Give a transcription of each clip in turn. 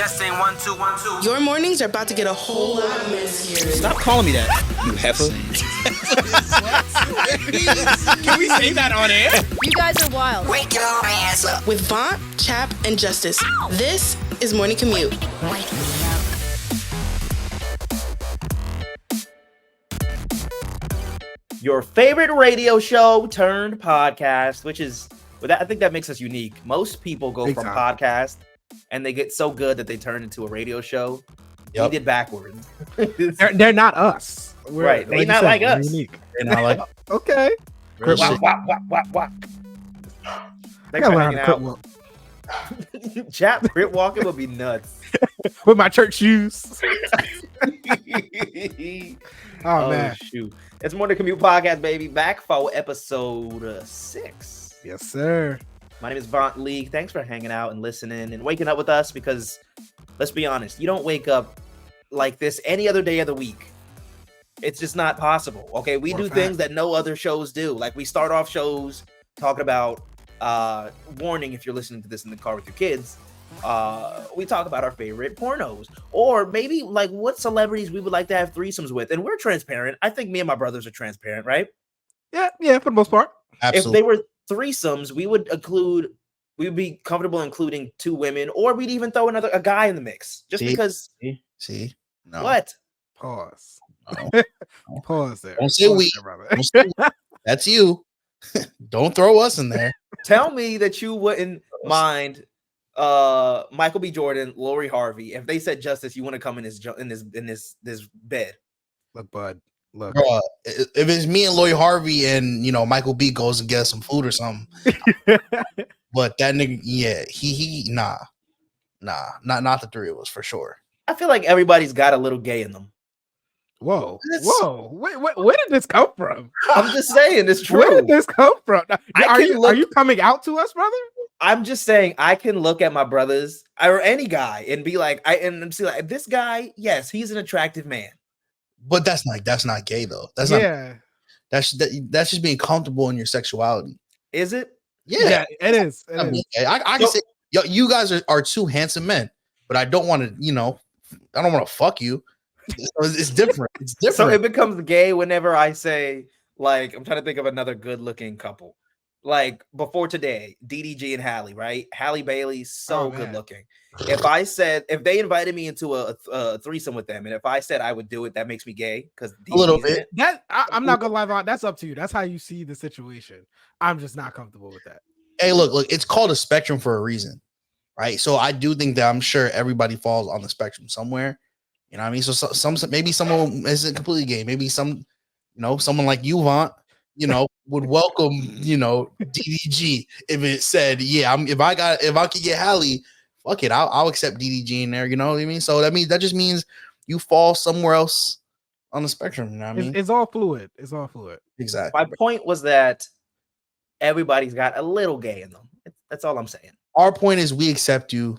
Testing 1 2 1 2. Your mornings are about to get a whole lot messier. Stop calling me that, you heifer. Can we say that on air? You guys are wild. Wake your ass up. With VONT, CHAP, and JUSTIS. This is Morning Commute. Wake me up. Your favorite radio show turned podcast, which is, I think that makes us unique. Most people go from podcast and they get so good that they turn into a radio show. Yep. We did backwards. they're not us. Right. They're not like us. Unique. They're not like okay. Wak. Thanks for hanging out. Chat crit walking would be nuts. With my church shoes. Oh man. Shoot. It's Morning Commute Podcast, baby. Back for episode 6. Yes, sir. My name is VONT League. Thanks for hanging out and listening and waking up with us because, let's be honest, you don't wake up like this any other day of the week. It's just not possible. Okay, we do things that no other shows do. Like we start off shows talking about warning if you're listening to this in the car with your kids. We talk about our favorite pornos, or maybe like what celebrities we would like to have threesomes with, and we're transparent. I think me and my brothers are transparent, right? Yeah, for the most part. Absolutely. If they were threesomes, we would be comfortable including 2 women, or we'd even throw a guy in the mix, just because. See, no. What? Pause. No. Pause there. Don't say we. Don't say we. That's you. Don't throw us in there. Tell me that you wouldn't mind Michael B. Jordan, Lori Harvey, if they said Justice, you want to come in this bed. Look, bud. Look. Bro, if it's me and Lori Harvey and Michael B goes and gets some food or something. But that nigga, yeah, he nah, not the 3 of us for sure. I feel like everybody's got a little gay in them. Whoa. Wait, where did this come from? I'm just saying, it's true. Where did this come from? Are you coming out to us, brother? I'm just saying, I can look at my brothers or any guy and be like, see, like, this guy, yes, he's an attractive man. But that's not gay though. That's just being comfortable in your sexuality. Is it? Yeah, it is. I can say, you guys are 2 handsome men, but I don't want to, I don't want to fuck you. It's different. It's different. So it becomes gay whenever I say, like, I'm trying to think of another good-looking couple. Like before today, DDG and Halle, right? Halle Bailey, so good looking. If they invited me into a threesome with them, and if I said I would do it, that makes me gay because a little bit. I'm not gonna lie about. That's up to you. That's how you see the situation. I'm just not comfortable with that. Hey, look, it's called a spectrum for a reason, right? So I do think that I'm sure everybody falls on the spectrum somewhere. You know what I mean? So maybe someone isn't completely gay. Maybe someone like you, VONT, would welcome, DDG if it said, yeah, if I could get Halle, fuck it, I'll accept DDG in there. You know what I mean? So that just means you fall somewhere else on the spectrum. You know what I mean? It's all fluid. Exactly. My point was that everybody's got a little gay in them. That's all I'm saying. Our point is we accept you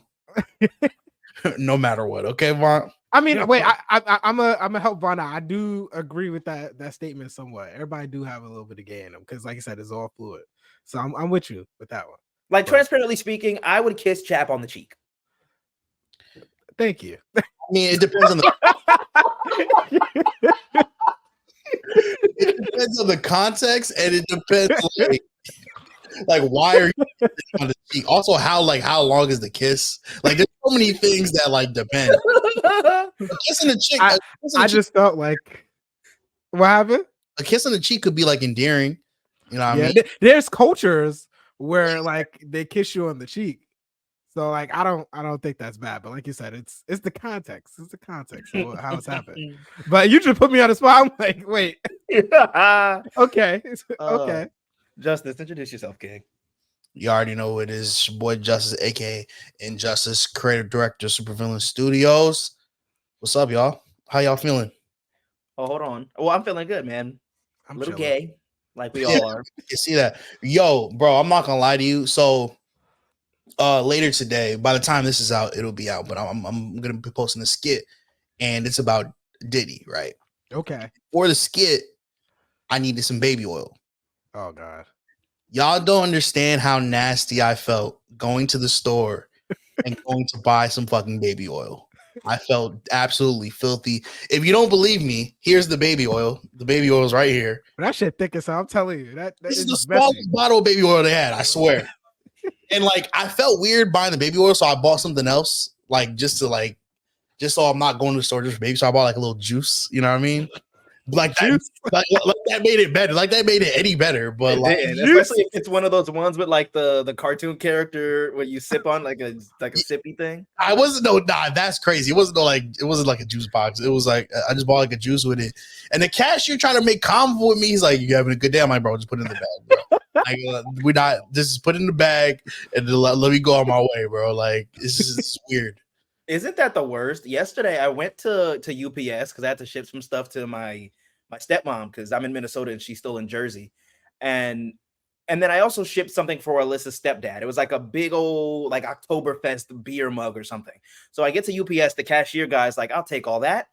no matter what. Okay, VONT? I mean, wait, I'm a help VONT out. I do agree with that statement somewhat. Everybody do have a little bit of gay in them because, like I said, it's all fluid. So I'm with you with that one. Like, transparently speaking, I would kiss Chap on the cheek. Thank you. I mean, it depends on the context, and it depends like why are you on the cheek? Also, how long is the kiss? Like, there's so many things that depend. A kiss on the cheek. I just felt like, what happened? A kiss on the cheek could be endearing. You know what I mean? There's cultures where they kiss you on the cheek. So I don't think that's bad. But like you said, it's the context. It's the context of how it's happened. But you just put me on the spot. I'm like, wait. Okay. Okay. Justice, introduce yourself, King. You already know who it is. It's your boy Justice, aka Injustice, creative director, Supervillain Studios. What's up, y'all? How y'all feeling? Oh, hold on. Well, I'm feeling good, man. I'm a little gay, like we all are. You see that? Yo, bro, I'm not gonna lie to you. So later today, by the time this is out, it'll be out. But I'm gonna be posting a skit, and it's about Diddy, right? Okay. For the skit, I needed some baby oil. Oh God. Y'all don't understand how nasty I felt going to the store and going to buy some fucking baby oil. I felt absolutely filthy. If you don't believe me, here's the baby oil. The baby oil is right here. But that shit thick as hell. I'm telling you, that This is is the messy. smallest bottle of baby oil they had, I swear. And like I felt weird buying the baby oil, so I bought something else, just so I'm not going to the store just for baby. So I bought like a little juice, you know what I mean? Like that, like that made it better. Like that made it any better. But like, especially if it's one of those ones with like the cartoon character where you sip on like a sippy thing. That's crazy. It wasn't like a juice box. It was like I just bought like a juice with it. And the cashier trying to make convo with me. He's like, "You having a good day?" I'm like, "Bro, just put it in the bag, bro. We're not. This is put it in the bag and then let me go on my way, bro. Like this is weird." Isn't that the worst? Yesterday, I went to UPS because I had to ship some stuff to my stepmom because I'm in Minnesota and she's still in Jersey, and then I also shipped something for Alyssa's stepdad. It was like a big old like Oktoberfest beer mug or something. So I get to UPS, the cashier guy's like, "I'll take all that."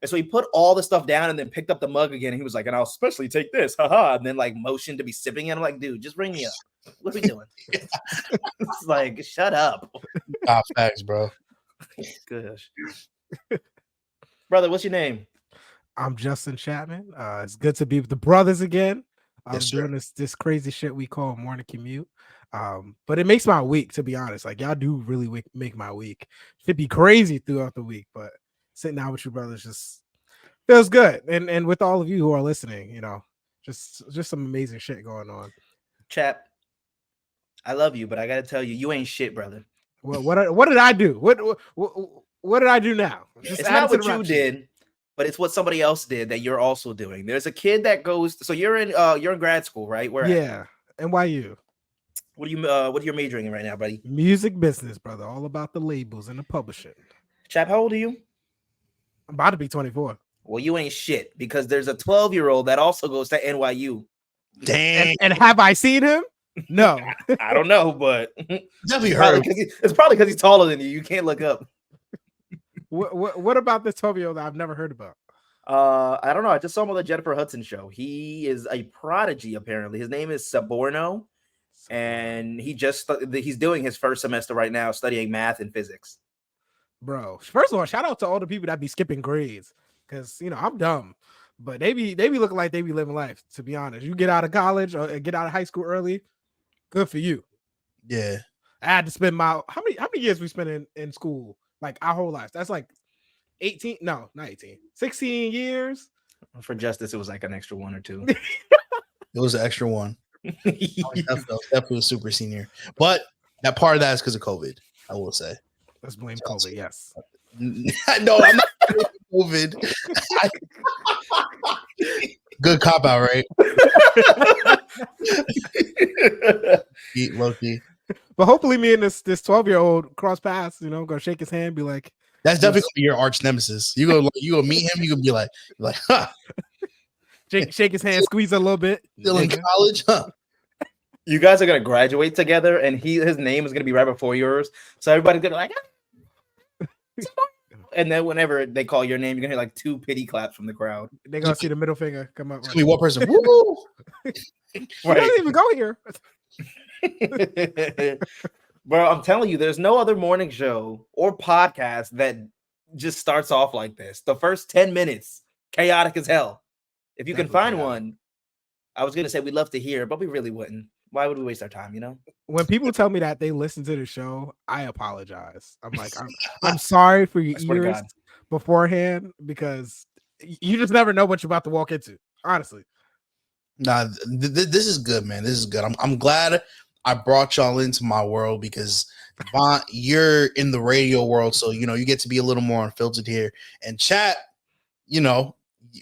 And so he put all the stuff down and then picked up the mug again. And he was like, "And I'll especially take this, haha." And then like motioned to be sipping it. I'm like, "Dude, just bring me up. What are we doing?" It's like, shut up. Facts, bro. Gosh. Brother, what's your name? I'm Justin Chapman. It's good to be with the brothers again. I'm Yes, doing this crazy shit we call morning commute. But it makes my week, to be honest. Like y'all do really make my week. Should be crazy throughout the week, but sitting down with you brothers just feels good. And with all of you who are listening, you know, just some amazing shit going on. Chap, I love you, but I gotta tell you, you ain't shit, brother. What did I do? What did I do now? It's not what you did, but it's what somebody else did that you're also doing. There's a kid that goes. So you're in grad school, right? Where? Yeah, NYU. What are you majoring in right now, buddy? Music business, brother. All about the labels and the publishing. Chap, how old are you? I'm about to be 24. Well, you ain't shit because there's a 12-year-old that also goes to NYU. Damn. And have I seen him? No. I don't know, but Definitely heard. It's probably because he's taller than you. You can't look up. What about this 12-year-old that I've never heard about? I don't know. I just saw him on the Jennifer Hudson show. He is a prodigy, apparently. His name is Saborno, and he's doing his first semester right now, studying math and physics. Bro, first of all, shout out to all the people that be skipping grades, because you know I'm dumb, but they be looking like they be living life. To be honest, you get out of college or get out of high school early, good for you. Yeah, I had to spend how many years we spent in school, like our whole lives. That's like 18, no, not 18, 16 years. For Justice, it was like an extra 1 or 2. it was an extra one. Definitely a super senior, but that part of that is because of COVID. I will say. Let's blame COVID. Yes. No, I'm not COVID. Good cop out, right? Low-key. But hopefully, me and this 12-year-old cross paths. You know, gonna shake his hand, be like, "That's definitely gonna be your arch nemesis." You go meet him. You gonna be like, "Huh." Shake his hand, squeeze a little bit. Still in college, huh? You guys are gonna graduate together, and his name is gonna be right before yours. So everybody's gonna like, and then whenever they call your name, you're gonna hear like 2 pity claps from the crowd. They're gonna see the middle finger come up. It's gonna be one person. Woo! He doesn't even go here. Bro, I'm telling you, there's no other morning show or podcast that just starts off like this. The first 10 minutes, chaotic as hell. If you can find one, I was gonna say we'd love to hear, but we really wouldn't. Why would we waste our time, you know? When people tell me that they listen to the show, I apologize. I'm like, I'm sorry for your ears beforehand, because you just never know what you're about to walk into. Honestly. Nah, this is good, man. This is good. I'm glad I brought y'all into my world, because VONT, you're in the radio world, so you know you get to be a little more unfiltered here. And chat, you know,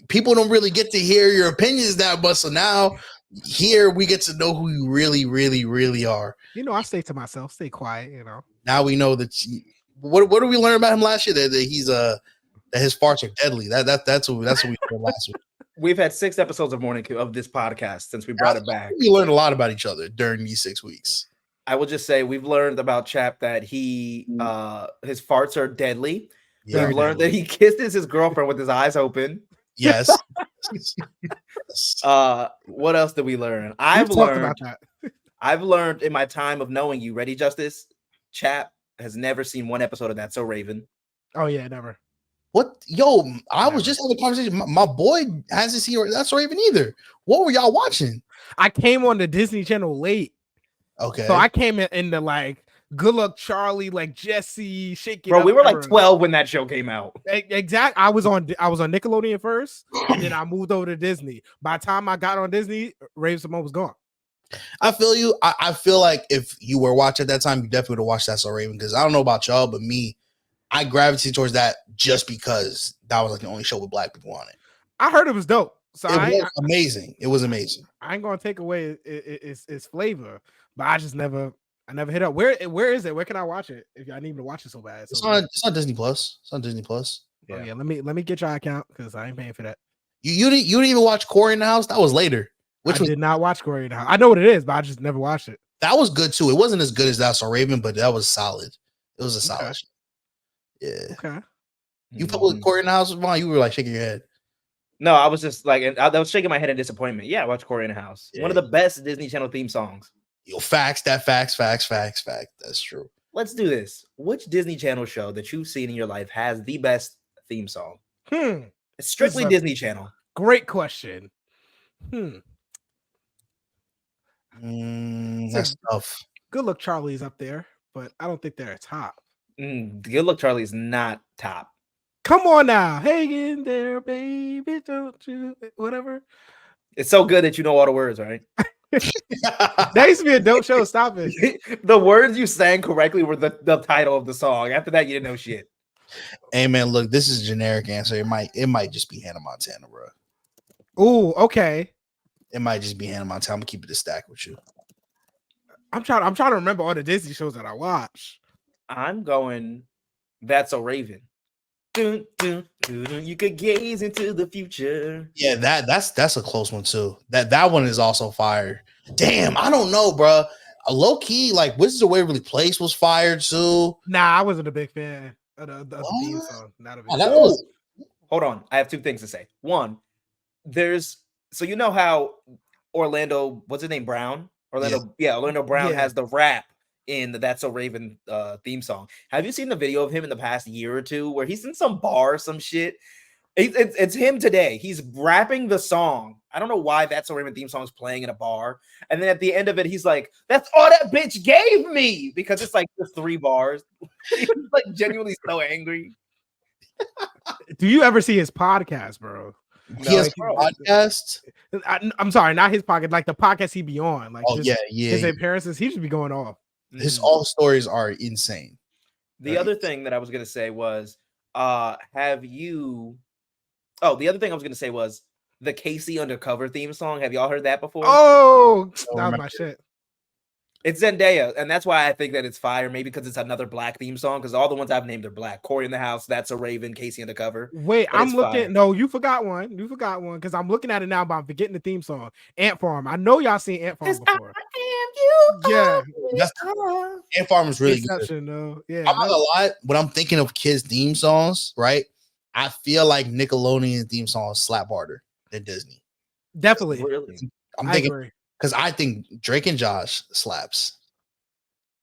people don't really get to hear your opinions that much. So now here we get to know who you really, really, really are. You know, I stay to myself, stay quiet. You know. Now we know that. What did we learn about him last year? That he's that his farts are deadly. That's what we learned last week. We've had 6 episodes of this podcast since we brought it back. We learned a lot about each other during these 6 weeks. I will just say we've learned about Chap that his farts are deadly. Yeah, we've learned that he kisses his girlfriend with his eyes open. Yes. What else did we learn? I've learned in my time of knowing you. Ready, Justice? Chap has never seen one episode of That's So Raven. Oh yeah, never. What? Yo, I was just having a conversation. My boy hasn't seen That's So Raven either. What were y'all watching? I came on the Disney Channel late, Okay. so I came in the like Good Luck Charlie, like Jesse, Shake It Bro, Up we were like era. 12 when that show came out. Exact. I was on Nickelodeon first, and then I moved over to Disney. By the time I got on Disney, Raven Simone was gone. I feel you. I feel like if you were watching at that time, you definitely would have watched That's So Raven, because I don't know about y'all, but me, I gravitated towards that just because that was like the only show with black people on it. I heard it was dope. So It was amazing. It was amazing. I ain't gonna take away its flavor, but I never hit up. Where is it? Where can I watch it? If I need to watch it so bad. It's on Disney Plus. It's on Disney Plus. Oh, yeah. Let me get your account because I ain't paying for that. You didn't even watch Corey in the House? That was later. I did not watch Corey in the House. I know what it is, but I just never watched it. That was good too. It wasn't as good as That's So Raven, but that was solid. It was a solid show. Yeah. Okay. You fuck with Corey in the House, Vaughn? You were like shaking your head. No, I was just like, I was shaking my head in disappointment. Yeah, I watched Corey in the House. Yeah. One of the best Disney Channel theme songs. Yo, facts. That's true. Let's do this. Which Disney Channel show that you've seen in your life has the best theme song? It's strictly Disney Channel. Great question. That's tough. Good Luck Charlie is up there, but I don't think they're a top. Good Luck Charlie is not top. Come on now. Hang in there, baby. Don't you whatever. It's so good that you know all the words, right? That used to be a dope show. Stop it. The words you sang correctly were the title of the song. After that, you didn't know shit. Hey man, look, this is a generic answer. It might just be Hannah Montana, bro. Oh, okay. It might just be Hannah Montana. I'm gonna keep it a stack with you. I'm trying to remember all the Disney shows that I watched. I'm going That's So Raven. You could gaze into the future. Yeah, that's a close one too. That one is also fire. Damn, I don't know, bro. A low key, like Wizards of Waverly Place was fired too. Nah, I wasn't a big fan of the theme song. Not a big fan. Hold on. I have two things to say. One, so you know how Orlando, what's his name? Brown? Orlando Brown has the rap in the That's So Raven theme song. Have you seen the video of him in the past year or two where he's in some bar or some shit? It's him today. He's rapping the song. I don't know why That's So Raven theme song is playing in a bar. And then at the end of it, he's like, that's all that bitch gave me. Because it's like the 3 bars. He's like genuinely so angry. Do you ever see his podcast, bro? He has a podcast. I'm sorry, not his podcast, like the podcast he be on. Like his yeah. appearances, he should be going off. His all stories are insane. The other thing that I was gonna say was, the other thing I was gonna say was the Casey Undercover theme song. Have y'all heard that before? Oh, that was my shit. It's Zendaya, and that's why I think that it's fire. Maybe because it's another black theme song. Because all the ones I've named are black. Corey in the House, That's So Raven, Casey Undercover. Wait, I'm looking. Fire. No, you forgot one. Because I'm looking at it now, but I'm forgetting the theme song. Ant Farm. I know y'all seen Ant Farm before. Yeah, Ant Farm is really good. Yeah, I'm not gonna lie. When I'm thinking of kids' theme songs, right? I feel like Nickelodeon theme songs slap harder than Disney. Definitely. Really? I'm thinking. Because I think Drake and Josh slaps.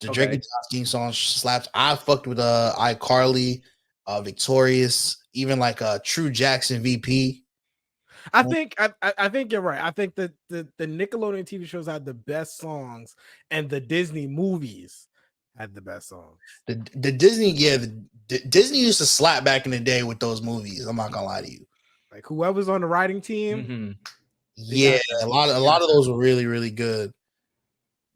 The Drake and Josh theme song slaps. I fucked with iCarly, Victorious, even like True Jackson VP. I think you're right. I think that the Nickelodeon TV shows had the best songs, and the Disney movies had the best songs. The Disney, Disney used to slap back in the day with those movies. I'm not gonna lie to you. Like whoever's on the writing team. Mm-hmm. Yeah, a lot of those were really, really good.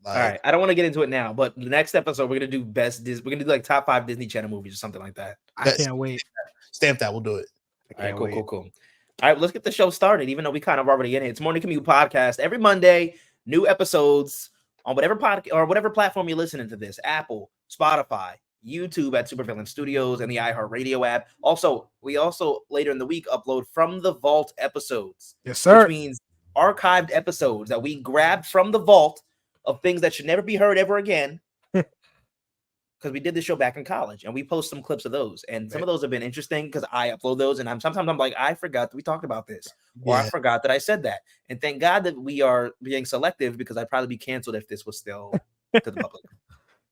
All right, I don't want to get into it now, but the next episode we're gonna do we're gonna do like top 5 Disney Channel movies or something like that. I can't wait. Stamp that. We'll do it. All right, cool. All right, let's get the show started. Even though we kind of already in it, it's Morning Commute podcast every Monday. New episodes on whatever podcast or whatever platform you're listening to this: Apple, Spotify, YouTube at Supervillain Studios, and the iHeartRadio app. We also later in the week upload from the vault episodes. Yes, sir. Which means archived episodes that we grabbed from the vault of things that should never be heard ever again. Because we did this show back in college and we post some clips of those. And some of those have been interesting because I upload those and sometimes I'm like, I forgot that we talked about this. Or I forgot that I said that. And thank God that we are being selective because I'd probably be canceled if this was still to the public.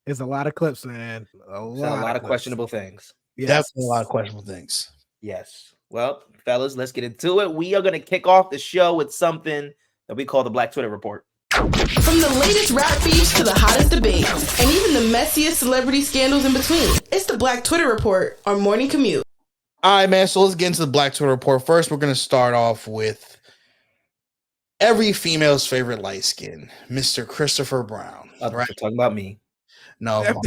It's a lot of clips, man. A lot of clips. questionable things. Yes. Definitely a lot of questionable things. Yes. Well, fellas, let's get into it. We are going to kick off the show with something that we call the Black Twitter Report. From the latest rap beefs to the hottest debates, and even the messiest celebrity scandals in between, it's the Black Twitter Report on Morning Commute. All right, man. So let's get into the Black Twitter Report. First, we're going to start off with every female's favorite light skin, Mr. Christopher Brown. Right? Right? You're talking about me. No,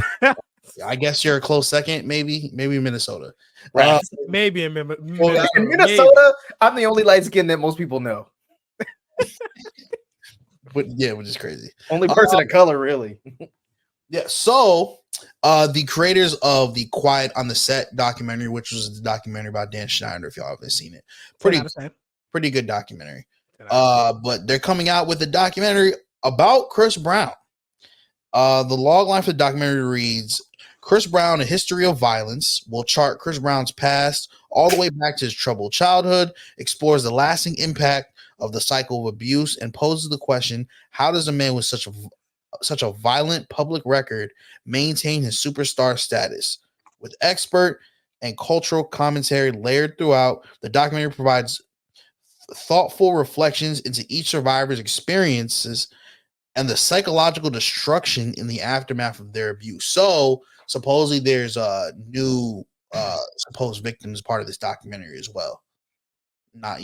I guess you're a close second. Maybe Minnesota. Right. Maybe in In Minnesota, I'm the only light skin that most people know. But yeah, which is crazy. Only person of color, really. Yeah. So, the creators of the Quiet on the Set documentary, which was the documentary about Dan Schneider, if y'all haven't seen it, pretty good documentary. But they're coming out with a documentary about Chris Brown. The logline for the documentary reads, Chris Brown, A History of Violence, will chart Chris Brown's past all the way back to his troubled childhood, explores the lasting impact of the cycle of abuse, and poses the question, how does a man with such a violent public record maintain his superstar status? With expert and cultural commentary layered throughout, the documentary provides thoughtful reflections into each survivor's experiences and the psychological destruction in the aftermath of their abuse. So supposedly there's a new supposed victims part of this documentary as well. Not,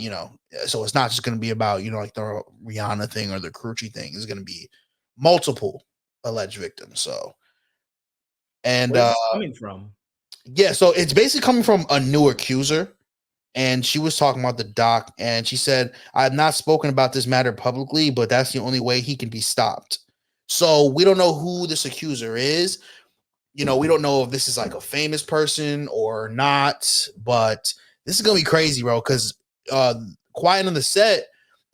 so it's not just going to be about, like the Rihanna thing or the Crucci thing. It's going to be multiple alleged victims. So, and where's this coming from? Yeah, so it's basically coming from a new accuser. And she was talking about the doc, and she said, I have not spoken about this matter publicly, but that's the only way he can be stopped. So we don't know who this accuser is. We don't know if this is like a famous person or not, but this is going to be crazy, bro, because Quiet on the Set,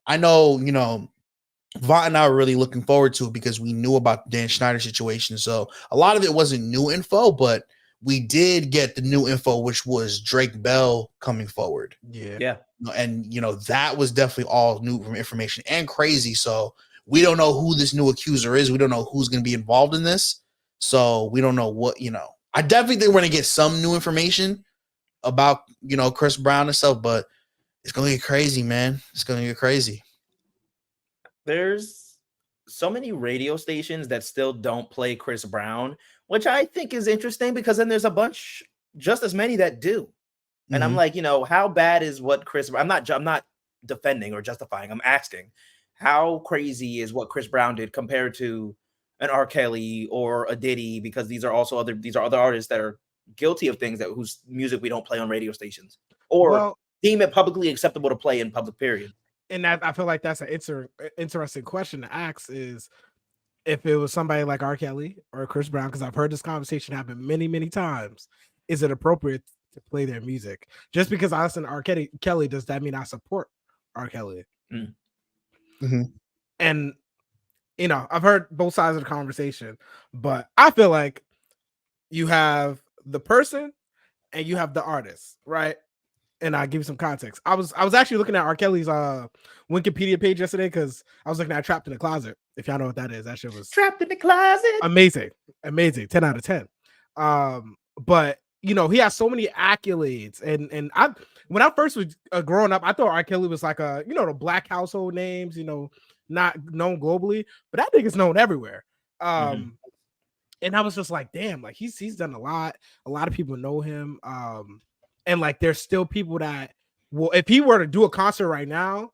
I know, VONT and I were really looking forward to it because we knew about the Dan Schneider situation. So a lot of it wasn't new info, but we did get the new info, which was Drake Bell coming forward. Yeah. And, that was definitely all new information and crazy. So we don't know who this new accuser is. We don't know who's going to be involved in this. So we don't know what, I definitely think we're going to get some new information about, Chris Brown and stuff, but it's going to get crazy, man. It's going to get crazy. There's so many radio stations that still don't play Chris Brown, which I think is interesting because then there's a bunch, just as many that do. And I'm like, how bad is what I'm not defending or justifying. I'm asking, how crazy is what Chris Brown did compared to an R. Kelly or a Diddy? Because these are other artists that are guilty of things whose music we don't play on radio stations or deem it publicly acceptable to play in public, period. And that, I feel like that's an interesting question to ask, is if it was somebody like R. Kelly or Chris Brown, because I've heard this conversation happen many, many times, is it appropriate to play their music? Just because I listen to R. Kelly, does that mean I support R. Kelly? Mm-hmm. And, I've heard both sides of the conversation, but I feel like you have the person and you have the artist, right? And I'll give you some context. I was actually looking at R. Kelly's Wikipedia page yesterday because I was looking at Trapped in the Closet. If y'all know what that is, that shit was Trapped in the Closet. Amazing. 10 out of 10. But he has so many accolades, and when I first was growing up, I thought R. Kelly was like the black household names, not known globally, but that nigga's known everywhere. And I was just like, damn, like he's done a lot of people know him. And like, there's still people that if he were to do a concert right now,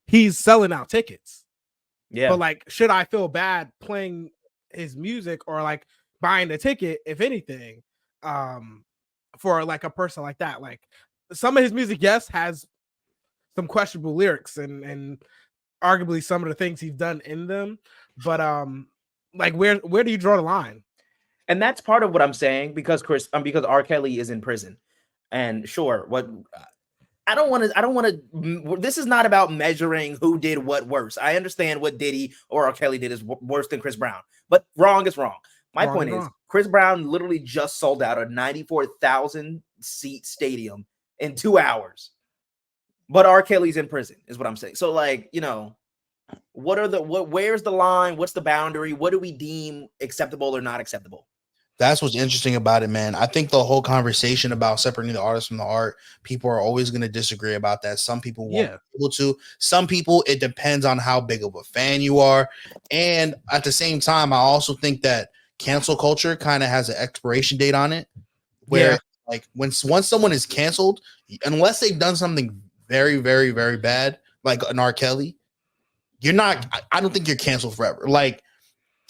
he's selling out tickets. Yeah. But like, should I feel bad playing his music or like buying the ticket, if anything, for like a person like that? Like, some of his music, yes, has some questionable lyrics and arguably some of the things he's done in them. But like, where do you draw the line? And that's part of what I'm saying, because R. Kelly is in prison. And sure, I don't want to. This is not about measuring who did what worse. I understand what Diddy or R. Kelly did is worse than Chris Brown, but wrong is wrong. My point is, Chris Brown literally just sold out a 94,000 seat stadium in 2 hours, but R. Kelly's in prison, is what I'm saying. So, like, where's the line? What's the boundary? What do we deem acceptable or not acceptable? That's what's interesting about it, man. I think the whole conversation about separating the artist from the art, people are always going to disagree about that. Some people won't be able to. Some people, it depends on how big of a fan you are. And at the same time, I also think that cancel culture kind of has an expiration date on it, where like once someone is canceled, unless they've done something very, very, very bad, like an R. Kelly, you're not. I don't think you're canceled forever. Like,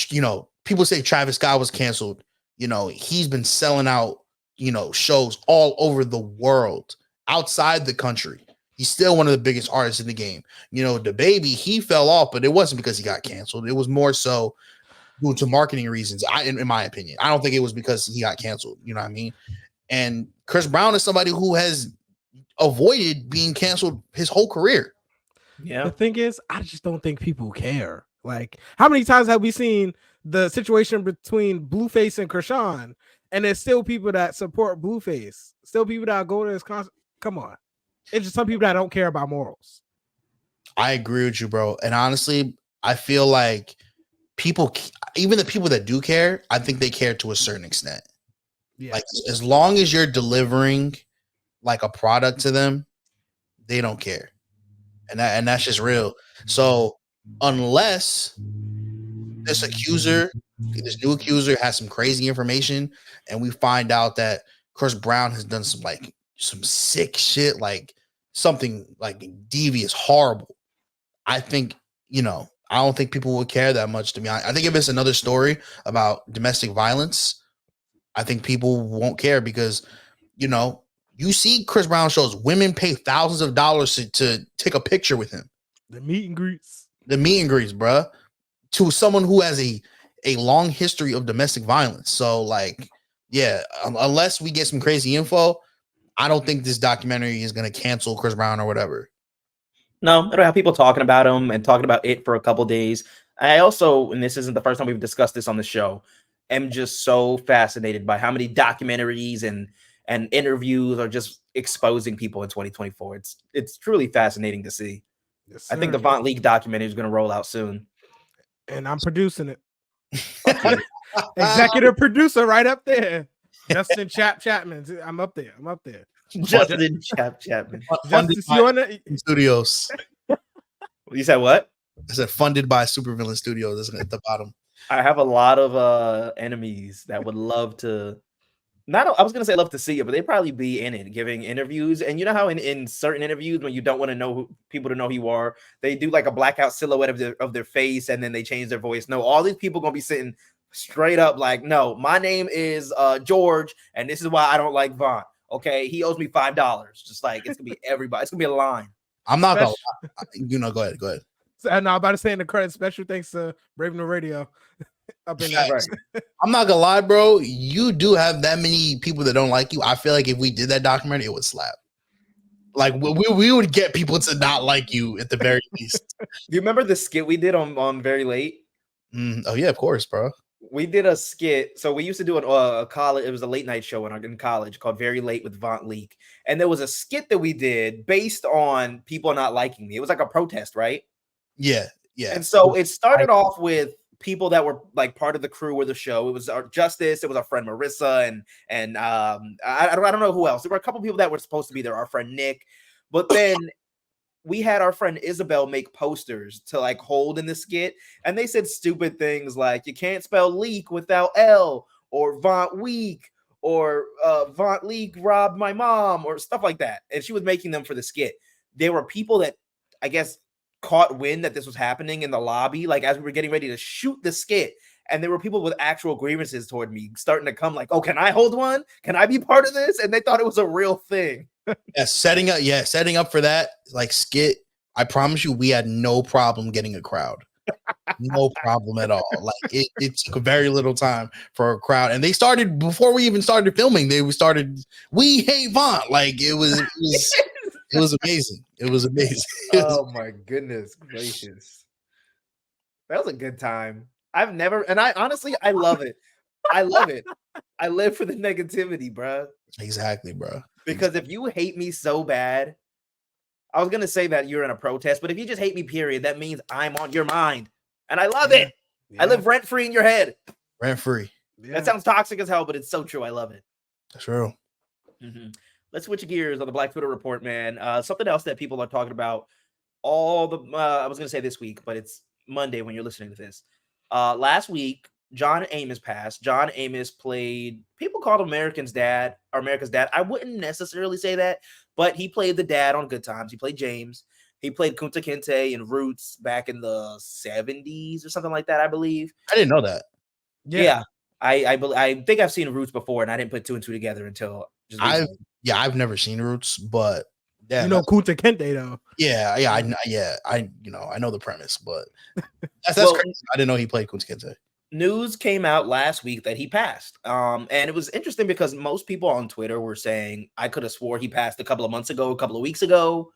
you know, people say Travis Scott was canceled. You know, he's been selling out, you know, shows all over the world, outside the country. He's still one of the biggest artists in the game. You know, the baby, he fell off, but it wasn't because he got canceled. It was more so due to marketing reasons. In my opinion, I don't think it was because he got canceled. You know what I mean? And Chris Brown is somebody who has avoided being canceled his whole career. Yeah. The thing is, I just don't think people care. Like, how many times have we seen the situation between Blueface and Krishan, and there's still people that support Blueface, still people that go to his concert? Come on, it's just some people that don't care about morals. I agree with you, bro. And honestly, I feel like people, even the people that do care, I think they care to a certain extent. Yeah. Like, as long as you're delivering like a product to them, they don't care, and that's just real. So unless this new accuser has some crazy information, and we find out that Chris Brown has done some sick shit, like something like devious, horrible, I think, you know, I don't think people would care that much, to be honest. I think if it's another story about domestic violence, I think people won't care because, you know, you see Chris Brown shows, women pay thousands of dollars to take a picture with him. The meet and greets, bruh, to someone who has a long history of domestic violence. So, like, yeah, unless we get some crazy info, I don't think this documentary is going to cancel Chris Brown or whatever. No, it'll have people talking about him and talking about it for a couple days. I also, and this isn't the first time we've discussed this on the show, am just so fascinated by how many documentaries and interviews are just exposing people in 2024. It's truly fascinating to see. Yes, I think the VONT League documentary is going to roll out soon. And I'm producing it. Executive producer right up there. Justin Chapman. I'm up there. Justin Chapman. Justice, you on the Studios. You said what? I said funded by Supervillain Studios. Isn't it at the bottom? I have a lot of enemies that would love to. I was gonna say love to see it, but they'd probably be in it, giving interviews. And you know how in certain interviews, when you don't want to know people to know who you are, they do like a blackout silhouette of their face, and then they change their voice. No, all these people gonna be sitting straight up like, no, my name is George, and this is why I don't like VONT. Okay, he owes me $5. Just like, it's gonna be everybody. It's gonna be a line. I'm not gonna. You know, go ahead. So, no, I'm about to say in the credits, special thanks to Brave New Radio. Up in that, right. I'm not gonna lie, bro. You do have that many people that don't like you. I feel like if we did that documentary, it would slap. Like we would get people to not like you at the very least. Do you remember the skit we did on Very Late? Oh yeah, of course, bro. We did a skit. So we used to do a college. It was a late night show in college called Very Late with VONT League, and there was a skit that we did based on people not liking me. It was like a protest, right? Yeah. And so it started off with people that were like part of the crew or the show. It was our Justice. It was our friend Marissa, and I don't know who else. There were a couple people that were supposed to be there. Our friend Nick, but then we had our friend Isabel make posters to like hold in the skit, and they said stupid things like you can't spell leak without L, or VONT weak, or VONT leak robbed my mom, or stuff like that. And she was making them for the skit. There were people that I guess caught wind that this was happening in the lobby, like as we were getting ready to shoot the skit, and there were people with actual grievances toward me starting to come, like, oh, can I hold one? Can I be part of this? And they thought it was a real thing. Setting up for that like skit. I promise you, we had no problem getting a crowd. No problem at all. Like it took very little time for a crowd, and they started before we even started filming. We hate VONT. Like it was amazing. It was amazing. Oh my goodness gracious. That was a good time. I honestly love it. I love it. I live for the negativity, bro. Exactly, bro. Because if you hate me so bad, I was going to say that you're in a protest, but if you just hate me, period, that means I'm on your mind. And I love it. Yeah. I live rent-free in your head. Rent-free. That sounds toxic as hell, but it's so true. I love it. That's real. Let's switch gears on the Black Twitter report, man. Something else that people are talking about I was going to say this week, but it's Monday when you're listening to this. Last week, John Amos passed. John Amos people called America's dad. I wouldn't necessarily say that, but he played the dad on Good Times. He played James. He played Kunta Kinte in Roots back in the 70s or something like that, I believe. I didn't know that. Yeah. I think I've seen Roots before, and I didn't put two and two together until just recently. I've never seen Roots, but yeah, you know Kunta Kinte though. I know the premise, but that's crazy. I didn't know he played Kunta Kinte. News came out last week that he passed. And it was interesting because most people on Twitter were saying, I could have swore he passed a couple of months ago, a couple of weeks ago.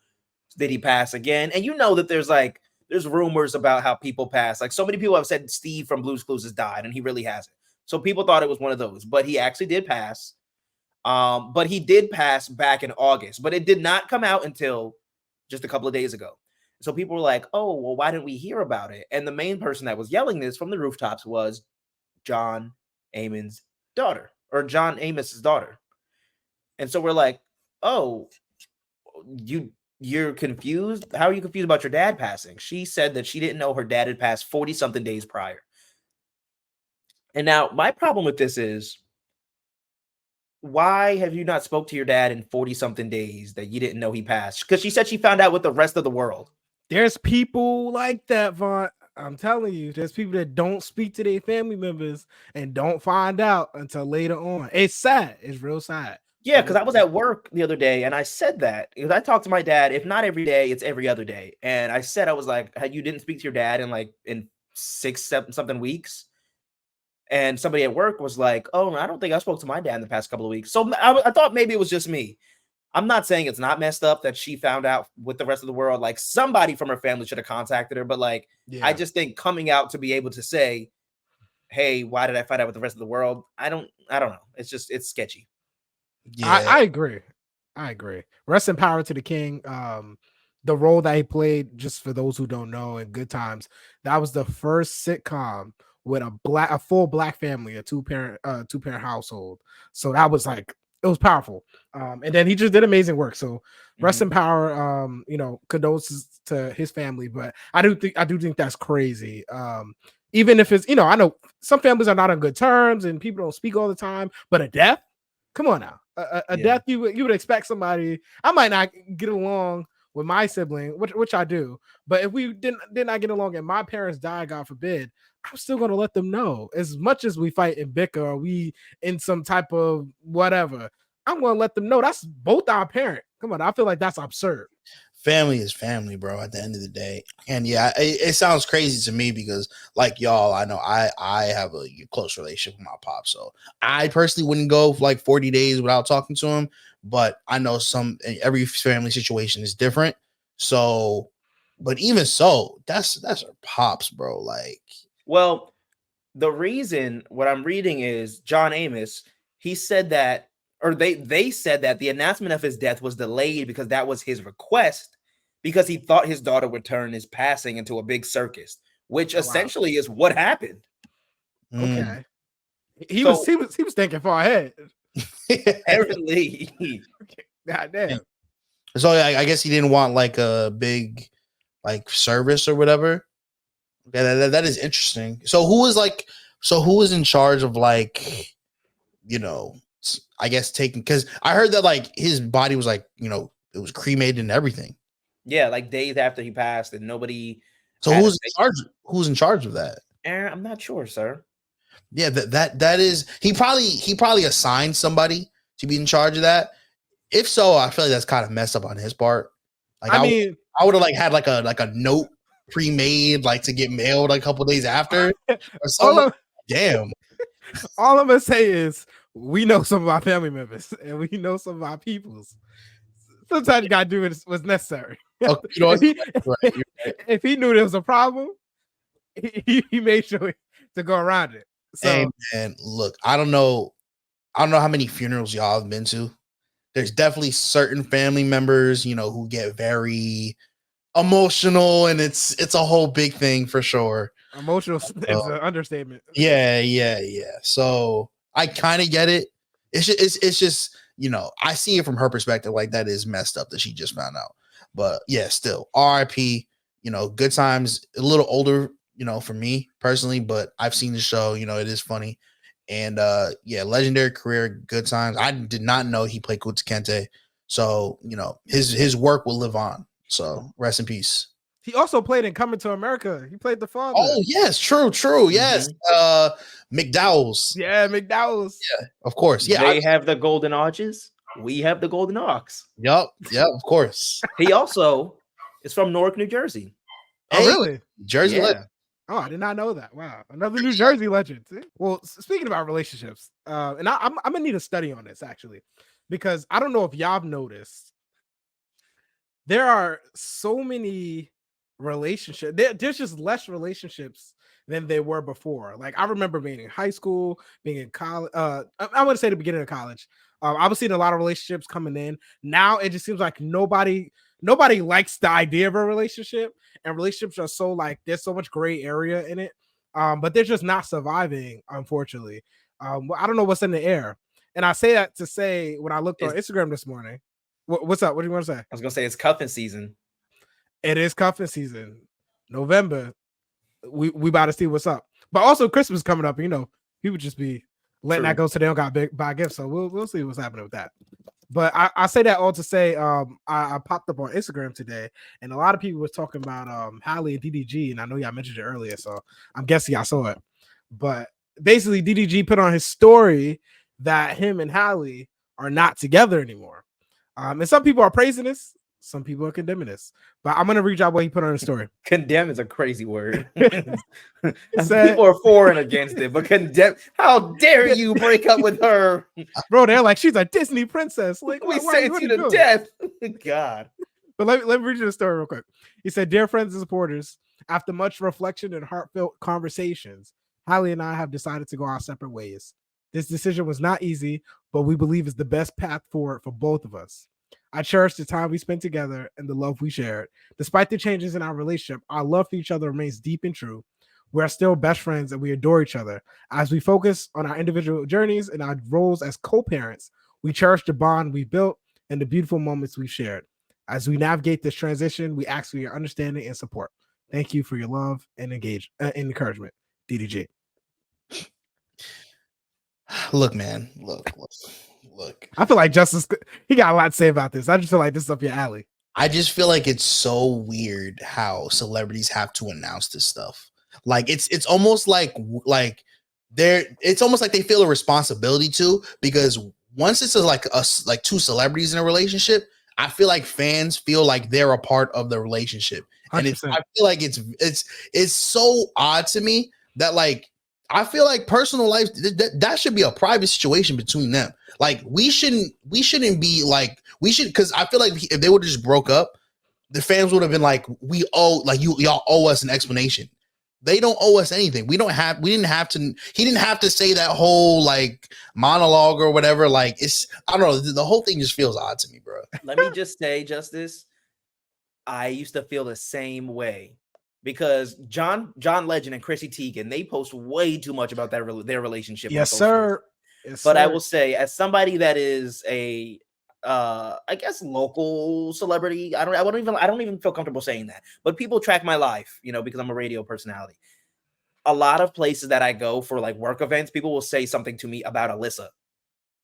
Did he pass again? And you know that there's rumors about how people pass. Like so many people have said Steve from Blue's Clues has died, and he really hasn't. So people thought it was one of those, but he actually did pass. But he did pass back in August, but it did not come out until just a couple of days ago. So people were like, oh, well, why didn't we hear about it? And the main person that was yelling this from the rooftops was John Amos's daughter. And so we're like, oh, you're confused? How are you confused about your dad passing? She said that she didn't know her dad had passed 40-something days prior. And now my problem with this is, why have you not spoke to your dad in 40-something days that you didn't know he passed? Because she said she found out with the rest of the world. There's people like that, VONT. I'm telling you, there's people that don't speak to their family members and don't find out until later on. It's sad. It's real sad. Yeah, because I was at work the other day and I said that. Because I talked to my dad, if not every day, it's every other day. And I said, I was like, you didn't speak to your dad in 6, 7 something weeks? And somebody at work was like, oh, I don't think I spoke to my dad in the past couple of weeks. So I thought maybe it was just me. I'm not saying it's not messed up that she found out with the rest of the world. Like somebody from her family should have contacted her. But like, I just think coming out to be able to say, hey, why did I find out with the rest of the world? I don't know. It's sketchy. Yeah. I agree. Rest in power to the king. The role that he played, just for those who don't know, in Good Times, that was the first sitcom with a full black family, a two-parent household. So that was like, it was powerful. And then he just did amazing work. So rest in power. Condolences to his family, but I do think that's crazy. Even if it's, I know some families are not on good terms and people don't speak all the time, but a death, come on now, a death, you would expect somebody. I might not get along with my sibling, which I do, but if we did not get along and my parents died, God forbid, I'm still going to let them know. As much as we fight and bicker, or we in some type of whatever, I'm going to let them know that's both our parent. Come on, I feel like that's absurd. Family is family, bro, at the end of the day. And yeah, it sounds crazy to me because, like y'all, I know I have a close relationship with my pop. So I personally wouldn't go for like 40 days without talking to him. But I know every family situation is different. So, but even so, that's our pops, bro. Like, well, the reason what I'm reading is John Amos, he said that, or they said that the announcement of his death was delayed because that was his request, because he thought his daughter would turn his passing into a big circus, which essentially is what happened. Okay. He was thinking far ahead. Apparently. God damn. So I guess he didn't want like a big like service or whatever. Okay, that is interesting. So who was in charge of like, I guess taking, because I heard that like his body was like, it was cremated and everything. Yeah, like days after he passed, and nobody. So who's in charge of that? I'm not sure, sir. Yeah, that is he probably assigned somebody to be in charge of that. If so, I feel like that's kind of messed up on his part. Like I would have like had like a note pre-made like to get mailed like a couple days after or something. Damn. All I'm gonna say is we know some of our family members and we know some of our peoples. Sometimes you gotta do what's necessary. Okay, if he knew there was a problem, he made sure to go around it. So, hey, man, look, I don't know how many funerals y'all have been to. There's definitely certain family members, who get very emotional, and it's a whole big thing for sure. Emotional is an understatement. Yeah. So I kind of get it. It's just, you know, I see it from her perspective. Like, that is messed up that she just found out. But yeah, still, RIP. You know, good times. A little older, you know, for me personally, but I've seen the show. You know, it is funny. And yeah, legendary career, good times. I did not know he played Kunta Kinte. So, you know, his work will live on. So rest in peace. He also played in Coming to America. He played the father. Oh, yes, true. Yes. McDowell's. Yeah, McDowell's. Yeah, of course. Yeah. They have the golden arches. We have the golden ox. Yep, of course. He also is from Newark, New Jersey. Oh, really? Jersey Yeah. legend. Oh, I did not know that. Wow, another New Jersey legend. See? Well, speaking about relationships, and I'm gonna need a study on this actually, because I don't know if y'all have noticed, there are so many relationships. There's just less relationships than there were before. Like, I remember being in high school, being in college. I want to say the beginning of college. I was seeing a lot of relationships coming in. Now it just seems like nobody likes the idea of a relationship, and relationships are so, like, there's so much gray area in it. But they're just not surviving, unfortunately. I don't know what's in the air. And I say that to say, when I looked on Instagram this morning, what's up? What do you want to say? I was gonna say it's cuffing season. It is cuffing season. November. We about to see what's up. But also Christmas coming up. You know, people just be letting that go so they don't got buy gifts. So we'll see what's happening with that. But I say that all to say, I popped up on Instagram today, and a lot of people was talking about Halle and DDG, and I know y'all mentioned it earlier, so I'm guessing y'all saw it. But basically, DDG put on his story that him and Halle are not together anymore. And some people are praising this, some people are condemning this. But I'm gonna read y'all what he put on his story. Condemn is a crazy word. Said, People are for and against it, but condemn. How dare you break up with her? bro, they're like, she's a Disney princess. Like, We why- say what to are you the doing? death. God. But let me read you the story real quick. He said, "Dear friends and supporters, after much reflection and heartfelt conversations, Halle and I have decided to go our separate ways. This decision was not easy, but we believe is the best path forward for both of us. I cherish the time we spent together and the love we shared. Despite the changes in our relationship, our love for each other remains deep and true. We are still best friends and we adore each other. As we focus on our individual journeys and our roles as co-parents, we cherish the bond we built and the beautiful moments we've shared. As we navigate this transition, we ask for your understanding and support. Thank you for your love and encouragement. DDG." Look, man. Look. I feel like Justice, he got a lot to say about this. I just feel like this is up your alley. I just feel like it's so weird how celebrities have to announce this stuff. Like, it's almost like it's almost like they feel a responsibility to, because once it's like two celebrities in a relationship, I feel like fans feel like they're a part of the relationship. And I 100%. feel like it's so odd to me that, like, I feel like personal life that should be a private situation between them. Like, we shouldn't be like, because I feel like if they would have just broke up, the fans would have been like, y'all owe us an explanation. They don't owe us anything. He didn't have to say that whole, like, monologue or whatever. Like, I don't know. The whole thing just feels odd to me, bro. Let me just say, Justice, I used to feel the same way, because John Legend and Chrissy Teigen, they post way too much about their relationship. Yes, on social. sir. Yes, But I sir. will say, as somebody that is a I guess local celebrity, I don't even feel comfortable saying that, but people track my life, you know, because I'm a radio personality. A lot of places that I go for, like, work events, people will say something to me about Alyssa.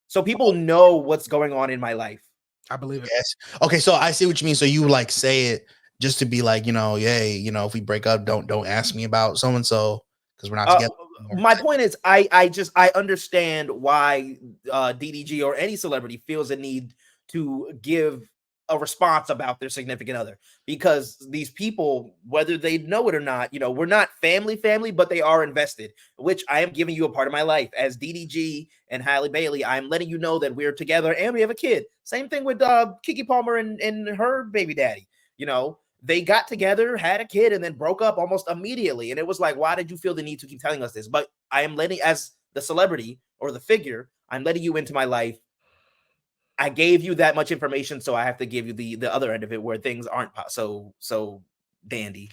So people know what's going on in my life. I believe it. Yes. Okay, so I see what you mean. So you, like, say it just to be like, you know, yay, you know, if we break up, don't ask me about so and so because we're not together. My point is, I understand why DDG or any celebrity feels a need to give a response about their significant other, because these people, whether they know it or not, you know, we're not family, but they are invested, which I am giving you a part of my life. As DDG and Halle Bailey, I'm letting you know that we're together and we have a kid. Same thing with Keke Palmer and her baby daddy. You know, they got together, had a kid, and then broke up almost immediately. And it was like, why did you feel the need to keep telling us this? But I am letting, as the celebrity or the figure, I'm letting you into my life. I gave you that much information, so I have to give you the other end of it, where things aren't so dandy.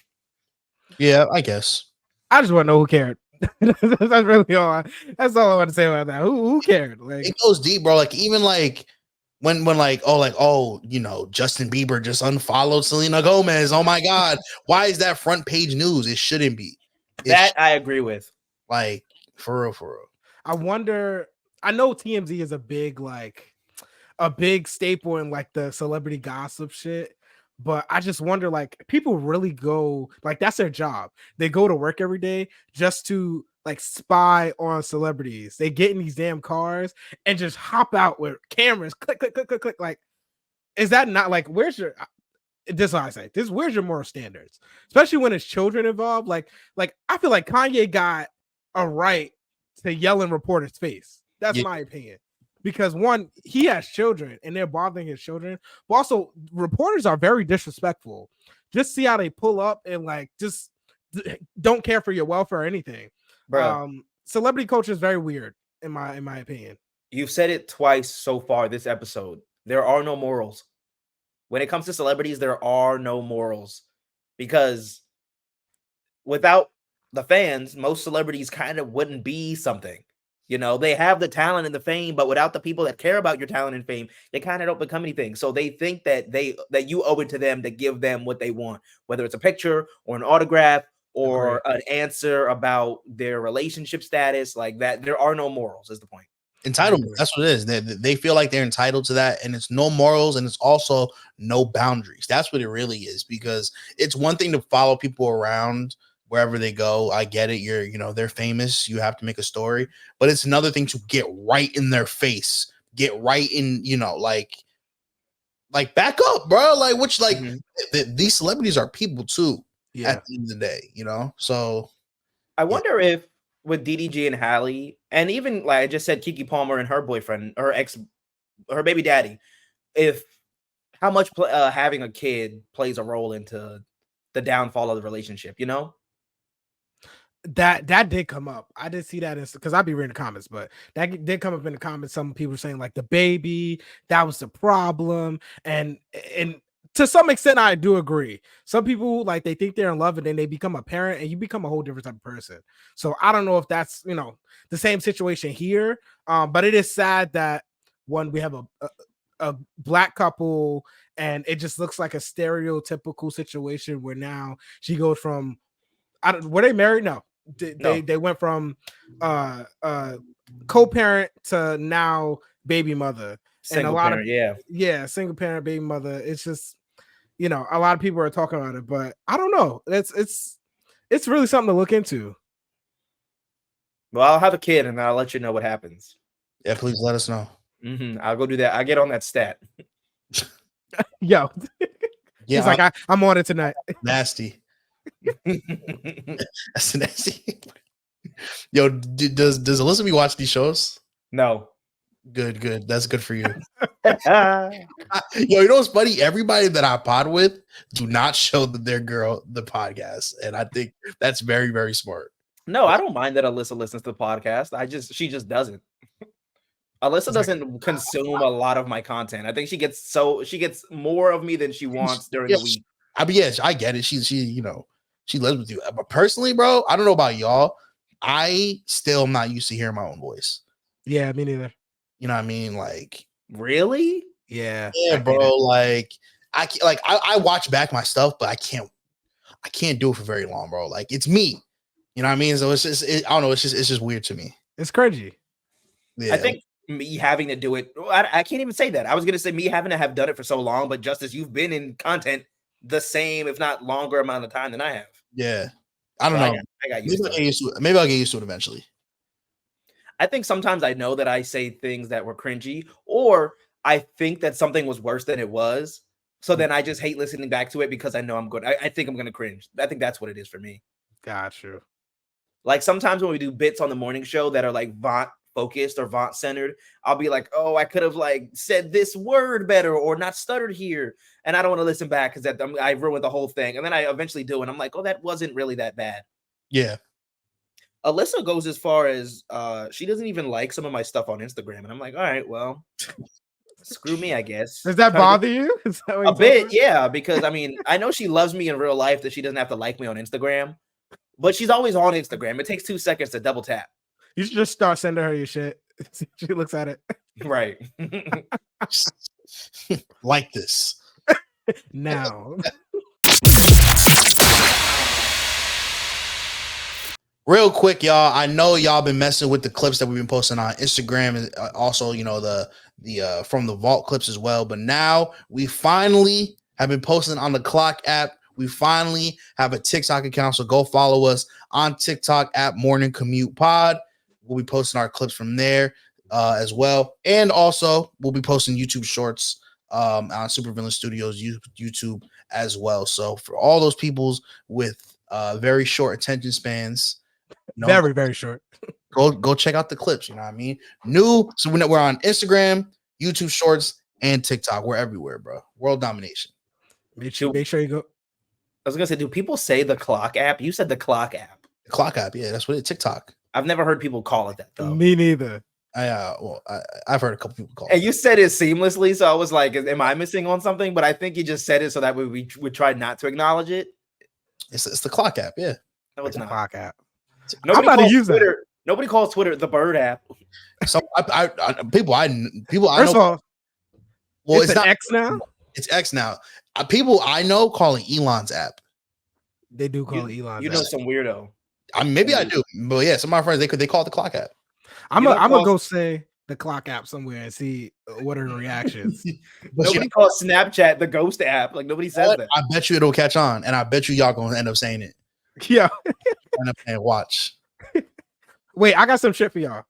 Yeah, I guess. I just want to know who cared. That's really all. That's all I want to say about that. Who cared? Like, it goes deep, bro. Like even like when you know, Justin Bieber just unfollowed Selena Gomez. Oh my God, why is that front page news? It shouldn't be. That I agree with. Like for real, for real. I wonder. I know TMZ is a big staple in like the celebrity gossip shit. But I just wonder, like, people really go, like, that's their job. They go to work every day just to like spy on celebrities. They get in these damn cars and just hop out with cameras, click, click, click, click, click. Like, is that not like, where's your, this is what I say, where's your moral standards? Especially when it's children involved. Like I feel like Kanye got a right to yell in reporter's face. That's my opinion. Because one, he has children and they're bothering his children, but also reporters are very disrespectful. Just see how they pull up and like just don't care for your welfare or anything. Bro, celebrity culture is very weird in my opinion. you've said it twice so far this episode. There are no morals. When it comes to celebrities, there are no morals because without the fans, most celebrities kind of wouldn't be something. You know, they have the talent and the fame, but without the people that care about your talent and fame, they kind of don't become anything. So they think that you owe it to them to give them what they want, whether it's a picture or an autograph or an answer about their relationship status, like that. There are no morals, is the point. Entitlement. That's what it is. They feel like they're entitled to that, and it's no morals, and it's also no boundaries. That's what it really is. Because it's one thing to follow people around wherever they go. I get it. They're famous. You have to make a story, but it's another thing to get right in their face, get right in, like back up, bro. Like, which, like, these celebrities are people too. Yeah. At the end of the day, So I wonder if with DDG and Hallie, and even like I just said, Keke Palmer and her boyfriend, her baby daddy, if how much having a kid plays a role into the downfall of the relationship, That did come up. I did see that because I'd be reading the comments, but that did come up in the comments. Some people were saying like the baby, that was the problem. And to some extent, I do agree. Some people like they think they're in love and then they become a parent and you become a whole different type of person. So I don't know if that's, the same situation here. But it is sad that we have a black couple and it just looks like a stereotypical situation where now she goes from, were they married? No. They went from co-parent to now baby mother. Single and a lot parent, of single parent baby mother. It's just a lot of people are talking about it, but I don't know. It's really something to look into. Well, I'll have a kid and I'll let you know what happens. Yeah, please let us know. I'll go do that. I'll get on that stat. Yo, yeah, he's like I'm on it tonight. Nasty. That's nasty. Yo, does Alyssa be watching these shows? No. Good. That's good for you. Yo, you know what's funny? Everybody that I pod with do not show their girl the podcast, and I think that's very, very smart. No, I don't mind that Alyssa listens to the podcast. She just doesn't. Alyssa doesn't consume a lot of my content. I think she gets more of me than she wants during the week. I mean, yes, I get it. She lives with you. But personally, bro, I don't know about y'all. I still am not used to hearing my own voice. Yeah, me neither. You know what I mean? Like, really? Yeah, bro. Like, I watch back my stuff, but I can't do it for very long, bro. Like, it's me. You know what I mean? So it's just, I don't know. It's just weird to me. It's cringy. Yeah. I think me having to do it, I can't even say that. I was gonna say me having to have done it for so long, but Justice, you've been in content the same, if not longer amount of time than I have. Yeah. I don't know. I got used to it. Maybe I'll get used to it eventually. I think sometimes I know that I say things that were cringy, or I think that something was worse than it was. So then I just hate listening back to it because I know I'm good. I think I'm going to cringe. I think that's what it is for me. Gotcha. Like sometimes when we do bits on the morning show that are like VONT focused or VONT centered, I'll be like, oh, I could have like said this word better or not stuttered here. And I don't want to listen back because I ruined the whole thing. And then I eventually do. And I'm like, oh, that wasn't really that bad. Yeah. Alyssa goes as far as she doesn't even like some of my stuff on Instagram. And I'm like, all right, well, screw me, I guess. Does that bother you? A bit, yeah, because I mean, I know she loves me in real life that she doesn't have to like me on Instagram. But she's always on Instagram. It takes 2 seconds to double tap. You should just start sending her your shit. She looks at it. Right. Like this. Now. Real quick, y'all. I know y'all been messing with the clips that we've been posting on Instagram, and also, you know, the from the Vault clips as well. But now we finally have been posting on the Clock app. We finally have a TikTok account, so go follow us on TikTok at Morning Commute Pod. We'll be posting our clips from there as well, and also we'll be posting YouTube Shorts on Supervillain Studios YouTube as well. So for all those peoples with very short attention spans. No, very, very short. Go check out the clips. You know what I mean? New. So we're on Instagram, YouTube Shorts, and TikTok. We're everywhere, bro. World domination. Make sure you go. I was gonna say, do people say the Clock app? You said the Clock app. The Clock app, yeah, that's what it. TikTok. I've never heard people call it that though. Me neither. I've heard a couple people call And it. you said it seamlessly, so I was like, am I missing on something? But I think you just said it so that we would try not to acknowledge it. It's the Clock app, yeah. No, it's not. Clock app. Nobody I'm about to calls use Twitter. Nobody calls Twitter the Bird app. So people I First of know. all, Well, it's not X now. It's X now. People I know calling Elon's app. They do call it Elon. You know some weirdo. I mean, maybe I do, but yeah, some of my friends they call it the Clock app. I'm You know, gonna go say the Clock app somewhere and see what are the reactions. But Nobody calls Snapchat the ghost app. Like nobody says that. I bet you it'll catch on, and I bet you y'all gonna end up saying it. Yeah. End up saying watch. Wait, I got some shit for y'all.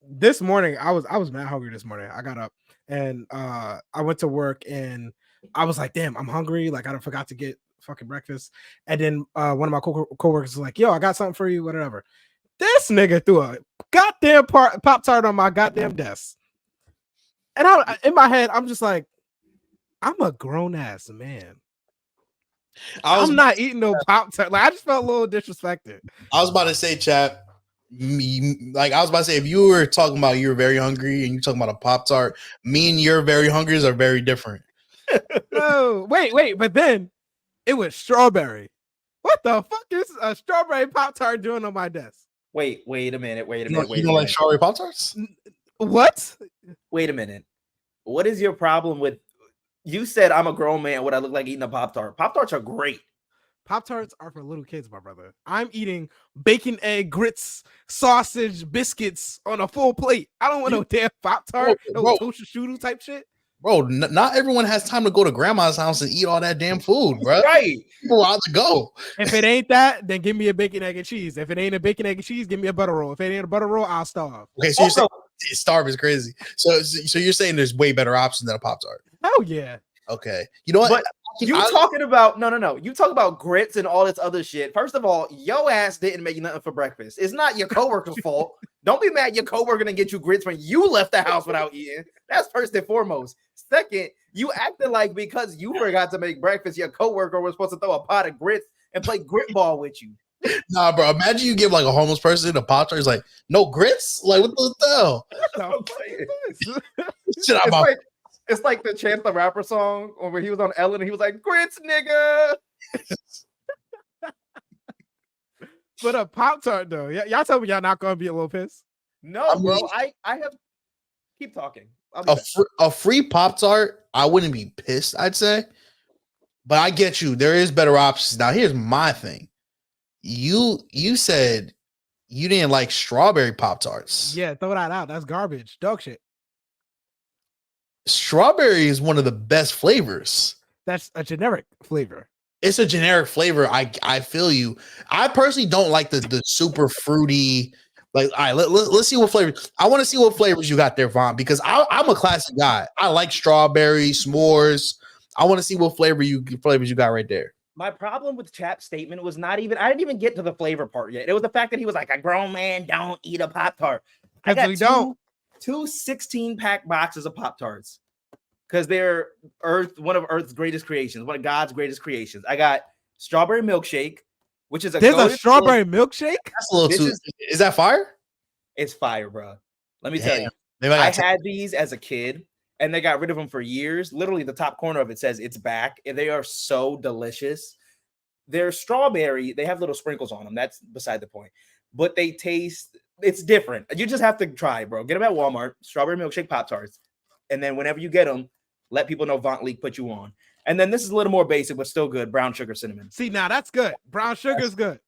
This morning I was mad hungry this morning. I got up and I went to work and I was like, damn, I'm hungry. Like I forgot to get fucking breakfast. And then one of my coworkers was like, yo, I got something for you, whatever. This nigga threw a goddamn Pop-Tart on my goddamn desk. And in my head, I'm just like, I'm a grown ass man. I'm not eating no Pop-Tart. Like I just felt a little disrespected. I was about to say, chat. I was about to say, if you were talking about you're very hungry and you're talking about a Pop-Tart, me and you're very hungry are very different. No, wait, but then it was strawberry. What the fuck is a strawberry Pop-Tart doing on my desk? Wait a minute. You don't like strawberry Pop-Tarts? What? Wait a minute. What is your problem with? You said I'm a grown man. What I look like eating a Pop-Tart? Pop-Tarts are great. Pop-Tarts are for little kids, my brother. I'm eating bacon, egg, grits, sausage, biscuits on a full plate. I don't want no damn Pop-Tart, no toasted strudel type shit. Bro, not everyone has time to go to grandma's house and eat all that damn food, bro. Right. People out to go. If it ain't that, then give me a bacon, egg, and cheese. If it ain't a bacon, egg, and cheese, give me a butter roll. If it ain't a butter roll, I'll starve. Okay, so you're saying starve is crazy. So you're saying there's way better options than a Pop-Tart. Hell yeah. Okay. You know what? But talking about no. You talk about grits and all this other shit. First of all, your ass didn't make nothing for breakfast. It's not your coworker's fault. Don't be mad your coworker gonna get you grits when you left the house without eating. That's first and foremost. Second, you acted like because you forgot to make breakfast, your coworker was supposed to throw a pot of grits and play grit ball with you. Nah, bro. Imagine you give like a homeless person a Pop-Tart. He's like, no grits? Like, what the hell? Shit out my It's like the Chance the Rapper song where he was on Ellen and he was like, grits, nigga. But a Pop-Tart though. Y'all tell me y'all not gonna be a little pissed. No, bro. I have keep talking. a free Pop-Tart, I wouldn't be pissed, I'd say. But I get you. There is better options. Now, here's my thing. You said you didn't like strawberry Pop-Tarts. Yeah, throw that out. That's garbage. Dog shit. Strawberry is one of the best flavors. That's a generic flavor. It's a generic flavor. I feel you. I personally don't like the super fruity. Like, all right, let's see what flavors. I want to see what flavors you got there, VONT, because I'm a classic guy. I like strawberry, s'mores. I want to see what flavors you got right there. My problem with CHAP's statement was I didn't even get to the flavor part yet. It was the fact that he was like, a grown man don't eat a Pop-Tart. I got two 16-pack boxes of Pop-Tarts because they're one of Earth's greatest creations, one of God's greatest creations. I got strawberry milkshake, which is there's a strawberry milkshake. That's a little too. Is that fire? It's fire, bro. Let me tell you. I had these as a kid, and they got rid of them for years. Literally, the top corner of it says it's back, and they are so delicious. they're strawberry. They have little sprinkles on them. That's beside the point. But they taste, it's different. You just have to try, bro. Get them at Walmart, strawberry milkshake Pop-Tarts. And then whenever you get them, let people know VONT League put you on. And then this is a little more basic, but still good. Brown sugar cinnamon. See, now that's good. Brown sugar is good.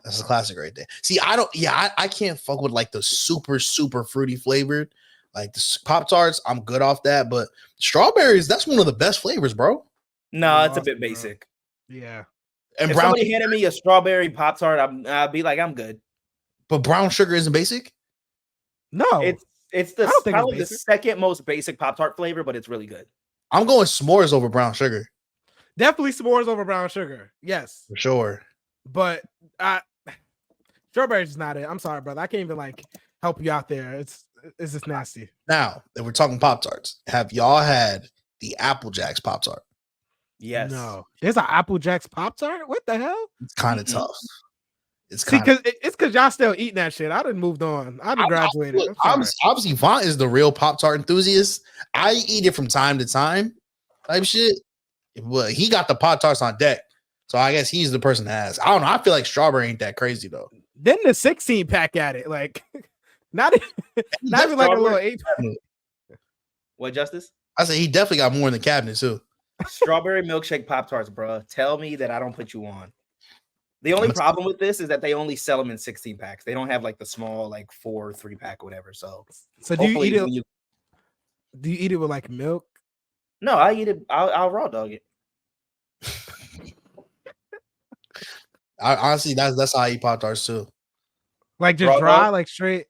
That's a classic right there. See, I can't fuck with like the super, super fruity flavored. Like the Pop-Tarts, I'm good off that. But strawberries, that's one of the best flavors, bro. No, it's a bit basic. Yeah. And If brown, somebody handed me a strawberry Pop-Tart, I'd be like, I'm good. but brown sugar isn't basic. No. It's the I don't think it's probably the basic. second most basic Pop-Tart flavor, but it's really good. I'm going s'mores over brown sugar Definitely s'mores over brown sugar. Yes. for sure. But strawberries is not it. I'm sorry, brother. I can't even like help you out there. It's just nasty. Now that we're talking Pop-Tarts, have y'all had the Apple Jacks Pop-Tart? Yes. No. There's an Apple Jacks Pop-Tart? What the hell? It's kind of Mhm. tough. It's See, kind of. because it's because y'all still eating that shit. I done moved on. I done graduated. I'm sorry. Obviously, VONT is the real Pop-Tart enthusiast. I eat it from time to time, type shit. But he got the Pop-Tarts on deck, so I guess he's the person that has. I don't know. I feel like strawberry ain't that crazy though. Then the 16 pack at it. Like not even like a little 8. What, Justice? I said he definitely got more in the cabinet too. Strawberry milkshake Pop-Tarts, bro. Tell me that I don't put you on. The only problem with this is that they only sell them in 16 packs. They don't have like the small, like 4 3-pack or whatever. So So do you hopefully eat it? when you- Do you eat it with like milk? No, I eat it. I'll raw dog it. I honestly, that's how I eat Pop-Tarts too. Like just Raw dry, dog? like straight.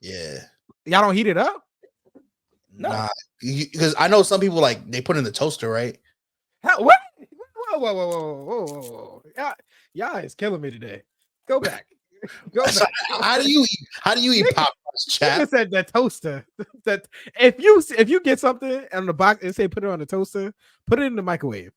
Yeah, Y'all don't heat it up? No. nah, because I know some people like they put it in the toaster, right? Hell, what? Whoa. Y'all is killing me today. Go back. Go So back. how do you eat Pop-Tarts, Nigga chat? said that toaster. That if you get something on the box and say put it on the toaster, put it in the microwave.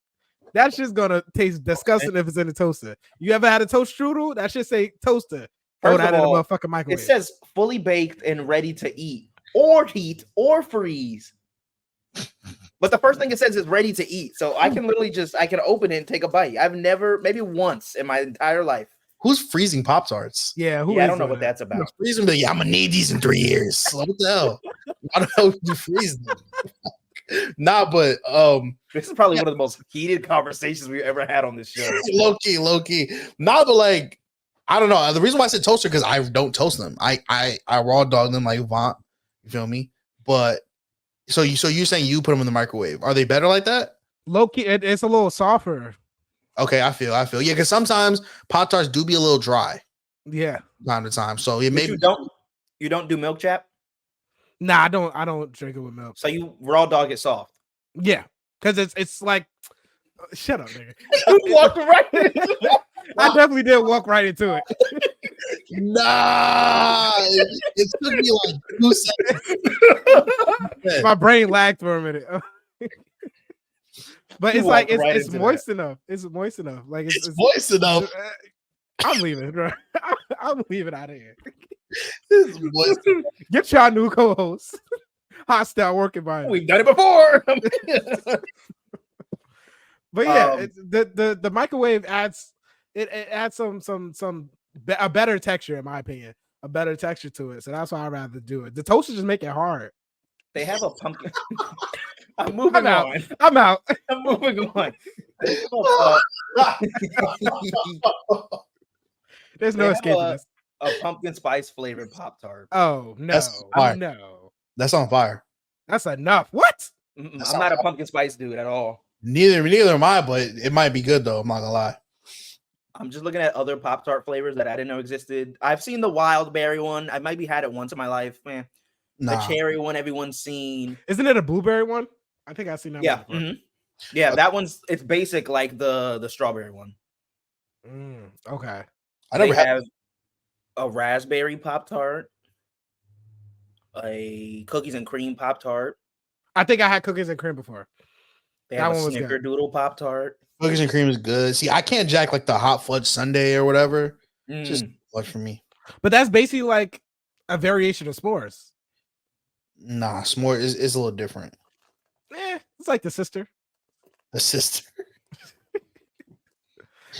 That's just gonna taste disgusting if it's in the toaster. You ever had a toast strudel? That should say toaster. Throw First that of in the all, motherfucking microwave. It says fully baked and ready to eat, or heat, or freeze. But the first thing it says is ready to eat. So I can literally I can open it and take a bite. I've never, maybe once in my entire life. Who's freezing Pop-Tarts? yeah, who Yeah, I is don't know doing what that? that's about. Freezing, but yeah, I'm gonna need these in 3 years. Like, what the hell? I don't know if you freeze them. Nah, but This is probably one of the most heated conversations we've ever had on this show. low key. Nah, but like, I don't know. The reason why I said toaster because I don't toast them. I raw dog them like VONT. You feel me? But so you're saying you put them in the microwave? Are they better like that? Low key, it's a little softer. Okay, I feel. Yeah, because sometimes Pop-Tarts do be a little dry Yeah. time to time. So it But may you don't do milk chap, Nah, I don't drink it with milk. so you raw dog it soft. Yeah, because it's like shut up, nigga. You walked right into that. I definitely did walk right into it. nah. It took me like 2 seconds. My brain lagged for a minute. But You it's like walked right it's into moist enough. It's moist enough. Like It's moist enough. I'm leaving, bro. I'm leaving out of here. It's moist. Get y'all new co-host. Hostile work environment. We've done it before. But yeah, Um, the microwave adds it adds a better texture, in my opinion, a better texture to it. So that's why I'd rather do it. The toaster just make it hard. They have a pumpkin. I'm moving out. on. I'm out. I'm moving on. There's They no have escaping this. A pumpkin spice flavored Pop Tart. Oh no, That's fire. no, That's on fire. that's enough. What? I'm That's not a not- pumpkin spice dude at all. Neither am I, but it might be good though. I'm not gonna lie. I'm just looking at other Pop Tart flavors that I didn't know existed. I've seen the wild berry one. I maybe had it once in my life, man. The Nah. cherry one, everyone's seen. Isn't it a blueberry one? I think I've seen that. Yeah, one before. mhm. Yeah, that one's it's basic like the strawberry one. Okay. I never They had. have a raspberry Pop Tart, a cookies and cream Pop Tart. I think I had cookies and cream before. They That have a one was good. snickerdoodle Pop Tart. Cookies and cream is good. See, I can't jack like the hot fudge sundae or whatever. Just fudge for me. But that's basically like a variation of s'mores. Nah, s'more is a little different. It's like the sister. The sister.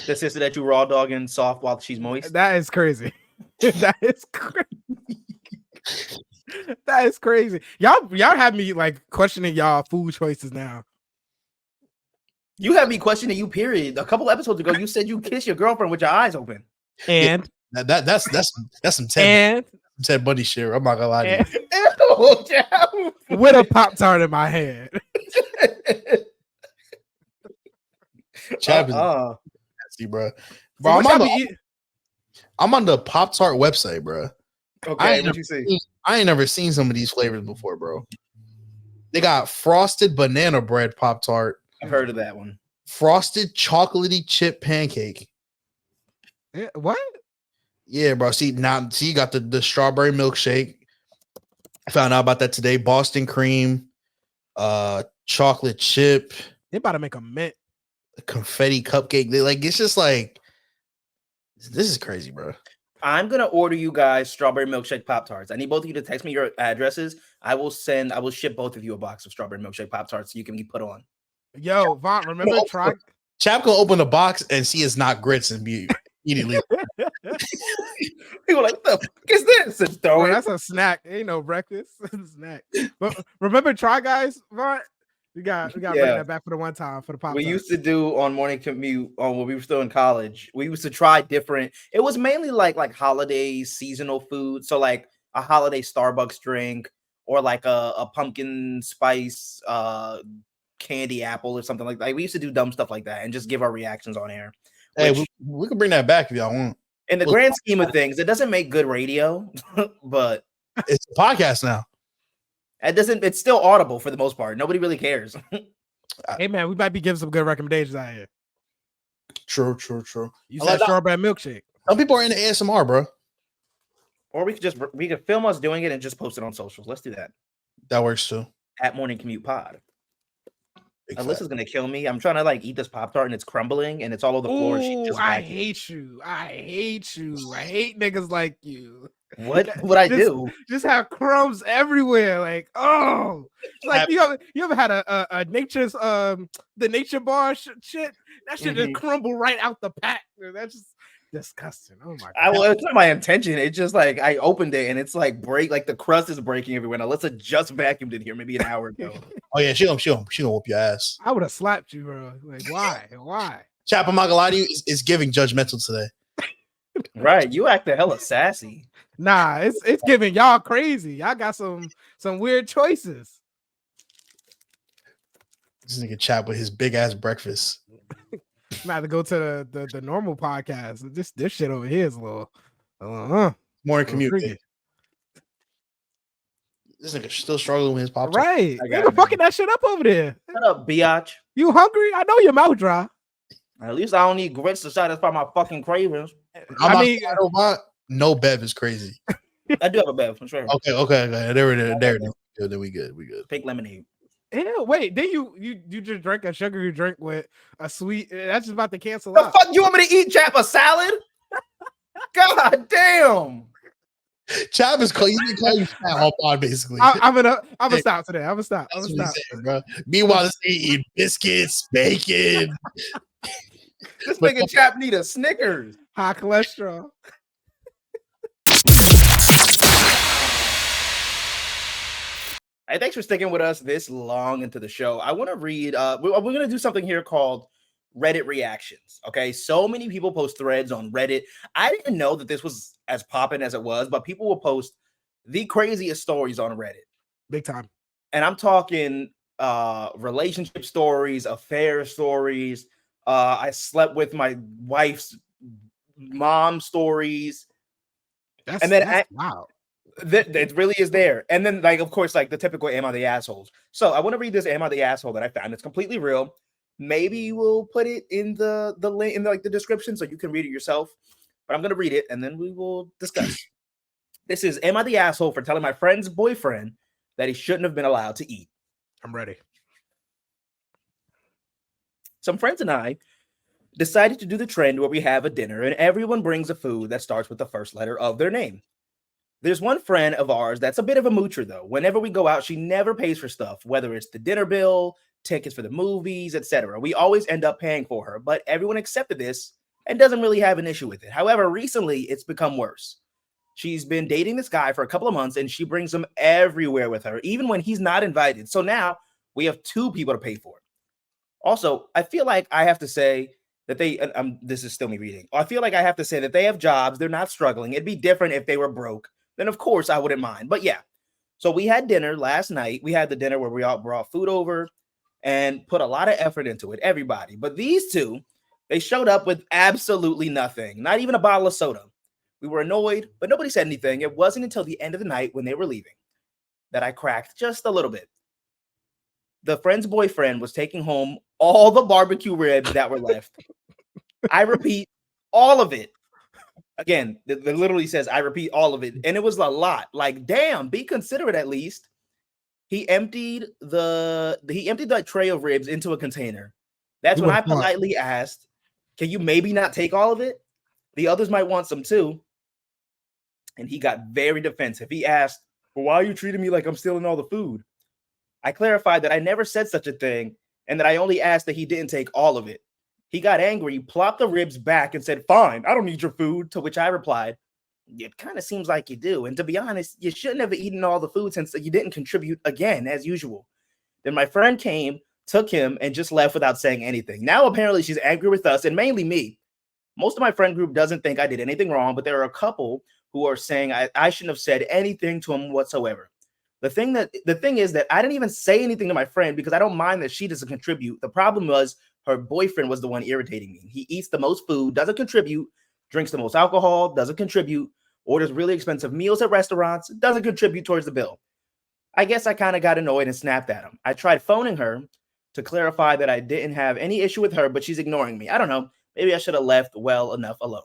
The sister that you raw dogging soft while she's moist. That is crazy. That is crazy. That is crazy. Y'all have me like questioning y'all food choices now. You had me questioning you. Period. A couple episodes ago, you said you kiss your girlfriend with your eyes open. And That's some Ted Bundy shit. I'm not gonna lie to you. With a Pop-Tart in my hand. Chap is nasty, bro. Bro, I'm on the Pop-Tart website, bro. Okay, what you see? I ain't never seen some of these flavors before, bro. They got frosted banana bread Pop-Tart. I've heard of that one. Frosted chocolatey chip pancake. What? Yeah, bro. See, you got the strawberry milkshake. I found out about that today. Boston cream, chocolate chip. They about to make a mint. Confetti cupcake. It's just like, this is crazy, bro. I'm gonna order you guys strawberry milkshake Pop-Tarts. I need both of you to text me your addresses. I will ship both of you a box of strawberry milkshake Pop-Tarts so you can be put on. Yo, Vaughn, remember Chap gonna open the box and see it's not grits and be immediately. People like, what the fuck is this? And throw it. That's a snack. Ain't no breakfast. It's a snack. But remember Try Guys, Vaughn? We got to bring that back for the one time for the pop. We used to do on morning commute when we were still in college. We used to try different. It was mainly like holiday seasonal food. So like a holiday Starbucks drink or like a pumpkin spice candy apple or something like that. We used to do dumb stuff like that and just give our reactions on air. Hey, we can bring that back if y'all want. In the grand scheme of things, it doesn't make good radio, but it's a podcast now. It's still audible for the most part. Nobody really cares. Hey man, we might be giving some good recommendations out here. True. You said strawberry milkshake. Some people are into ASMR, bro. Or we could film us doing it and just post it on socials. Let's do that. That works too. At Morning Commute Pod. Alyssa's gonna kill me. I'm trying to like eat this Pop-Tart and it's crumbling and it's all over the floor. I hate you. I hate niggas like you. What I do? Just have crumbs everywhere. Like, like you ever had a nature's the nature bar shit? That shit just crumble right out the pack. That's just disgusting. Oh my god. It's not my intention. It's just like I opened it and it's like the crust is breaking everywhere. Now Alyssa just vacuumed it here maybe an hour ago. Oh yeah, she gonna whoop your ass. I would have slapped you, bro. Like why? Chap, I'm not gonna lie to you. It's giving judgmental today. Right, you act the hella sassy. Nah, it's giving y'all crazy. Y'all got some weird choices. This nigga Chap with his big ass breakfast. I'm about to go to the normal podcast. This shit over here is a little Morning Commute. This nigga still struggling with his pop. Right. You're fucking that shit up over there. Shut up, biatch. You hungry? I know your mouth dry. At least I don't need grits to satisfy my fucking cravings. No Bev is crazy. I do have a Bev. I'm sure. Okay. There. Then we good. Pink lemonade. Ew, wait, then you just drank a sugary drink with a sweet. That's just about to cancel the out. Fuck you want me to eat, Chap? A salad? God damn. Chap is calling you fat all pod, basically. I'm gonna stop today. I'm gonna stop. Bro. Meanwhile, this eating biscuits, bacon. This nigga Chap need a Snickers. High cholesterol. Hey, thanks for sticking with us this long into the show. I want to read. We're going to do something here called Reddit reactions. Okay, so many people post threads on Reddit. I didn't know that this was as popping as it was, but people will post the craziest stories on Reddit. Big time. And I'm talking relationship stories, affair stories. I slept with my wife's mom stories. Wow. It really is there. And then, like, of course, like the typical "Am I the Assholes?" So I want to read this "Am I the Asshole" that I found. It's completely real. Maybe we'll put it in the link in the description so you can read it yourself. But I'm gonna read it and then we will discuss. This is "Am I the asshole for telling my friend's boyfriend that he shouldn't have been allowed to eat?" I'm ready. Some friends and I decided to do the trend where we have a dinner and everyone brings a food that starts with the first letter of their name. There's one friend of ours that's a bit of a moocher, though. Whenever we go out, she never pays for stuff, whether it's the dinner bill, tickets for the movies, etc. We always end up paying for her, but everyone accepted this and doesn't really have an issue with it. However, recently it's become worse. She's been dating this guy for a couple of months and she brings him everywhere with her, even when he's not invited. So now we have 2 people to pay for it. Also, I feel like I have to say that this is still me reading. I feel like I have to say that they have jobs. They're not struggling. It'd be different if they were broke. Then, of course, I wouldn't mind. But yeah, so we had dinner last night. We had the dinner where we all brought food over and put a lot of effort into it, everybody. But these 2, they showed up with absolutely nothing, not even a bottle of soda. We were annoyed, but nobody said anything. It wasn't until the end of the night when they were leaving that I cracked just a little bit. The friend's boyfriend was taking home all the barbecue ribs that were left. I repeat, all of it. Again, it literally says, I repeat, all of it. And it was a lot. Like, damn, be considerate at least. He emptied the tray of ribs into a container. That's when I politely asked, can you maybe not take all of it? The others might want some too. And he got very defensive. He asked, well, why are you treating me like I'm stealing all the food? I clarified that I never said such a thing and that I only asked that he didn't take all of it. He got angry, plopped the ribs back and said, fine, I don't need your food. To which I replied, it kind of seems like you do. And to be honest, you shouldn't have eaten all the food since you didn't contribute again, as usual. Then my friend came, took him, and just left without saying anything. Now apparently she's angry with us and mainly me. Most of my friend group doesn't think I did anything wrong, but there are a couple who are saying I shouldn't have said anything to him whatsoever. The thing is that I didn't even say anything to my friend because I don't mind that she doesn't contribute. The problem was her boyfriend was the one irritating me. He eats the most food, doesn't contribute, drinks the most alcohol, doesn't contribute, orders really expensive meals at restaurants, doesn't contribute towards the bill. I guess I kind of got annoyed and snapped at him. I tried phoning her to clarify that I didn't have any issue with her, but she's ignoring me. I don't know. Maybe I should have left well enough alone.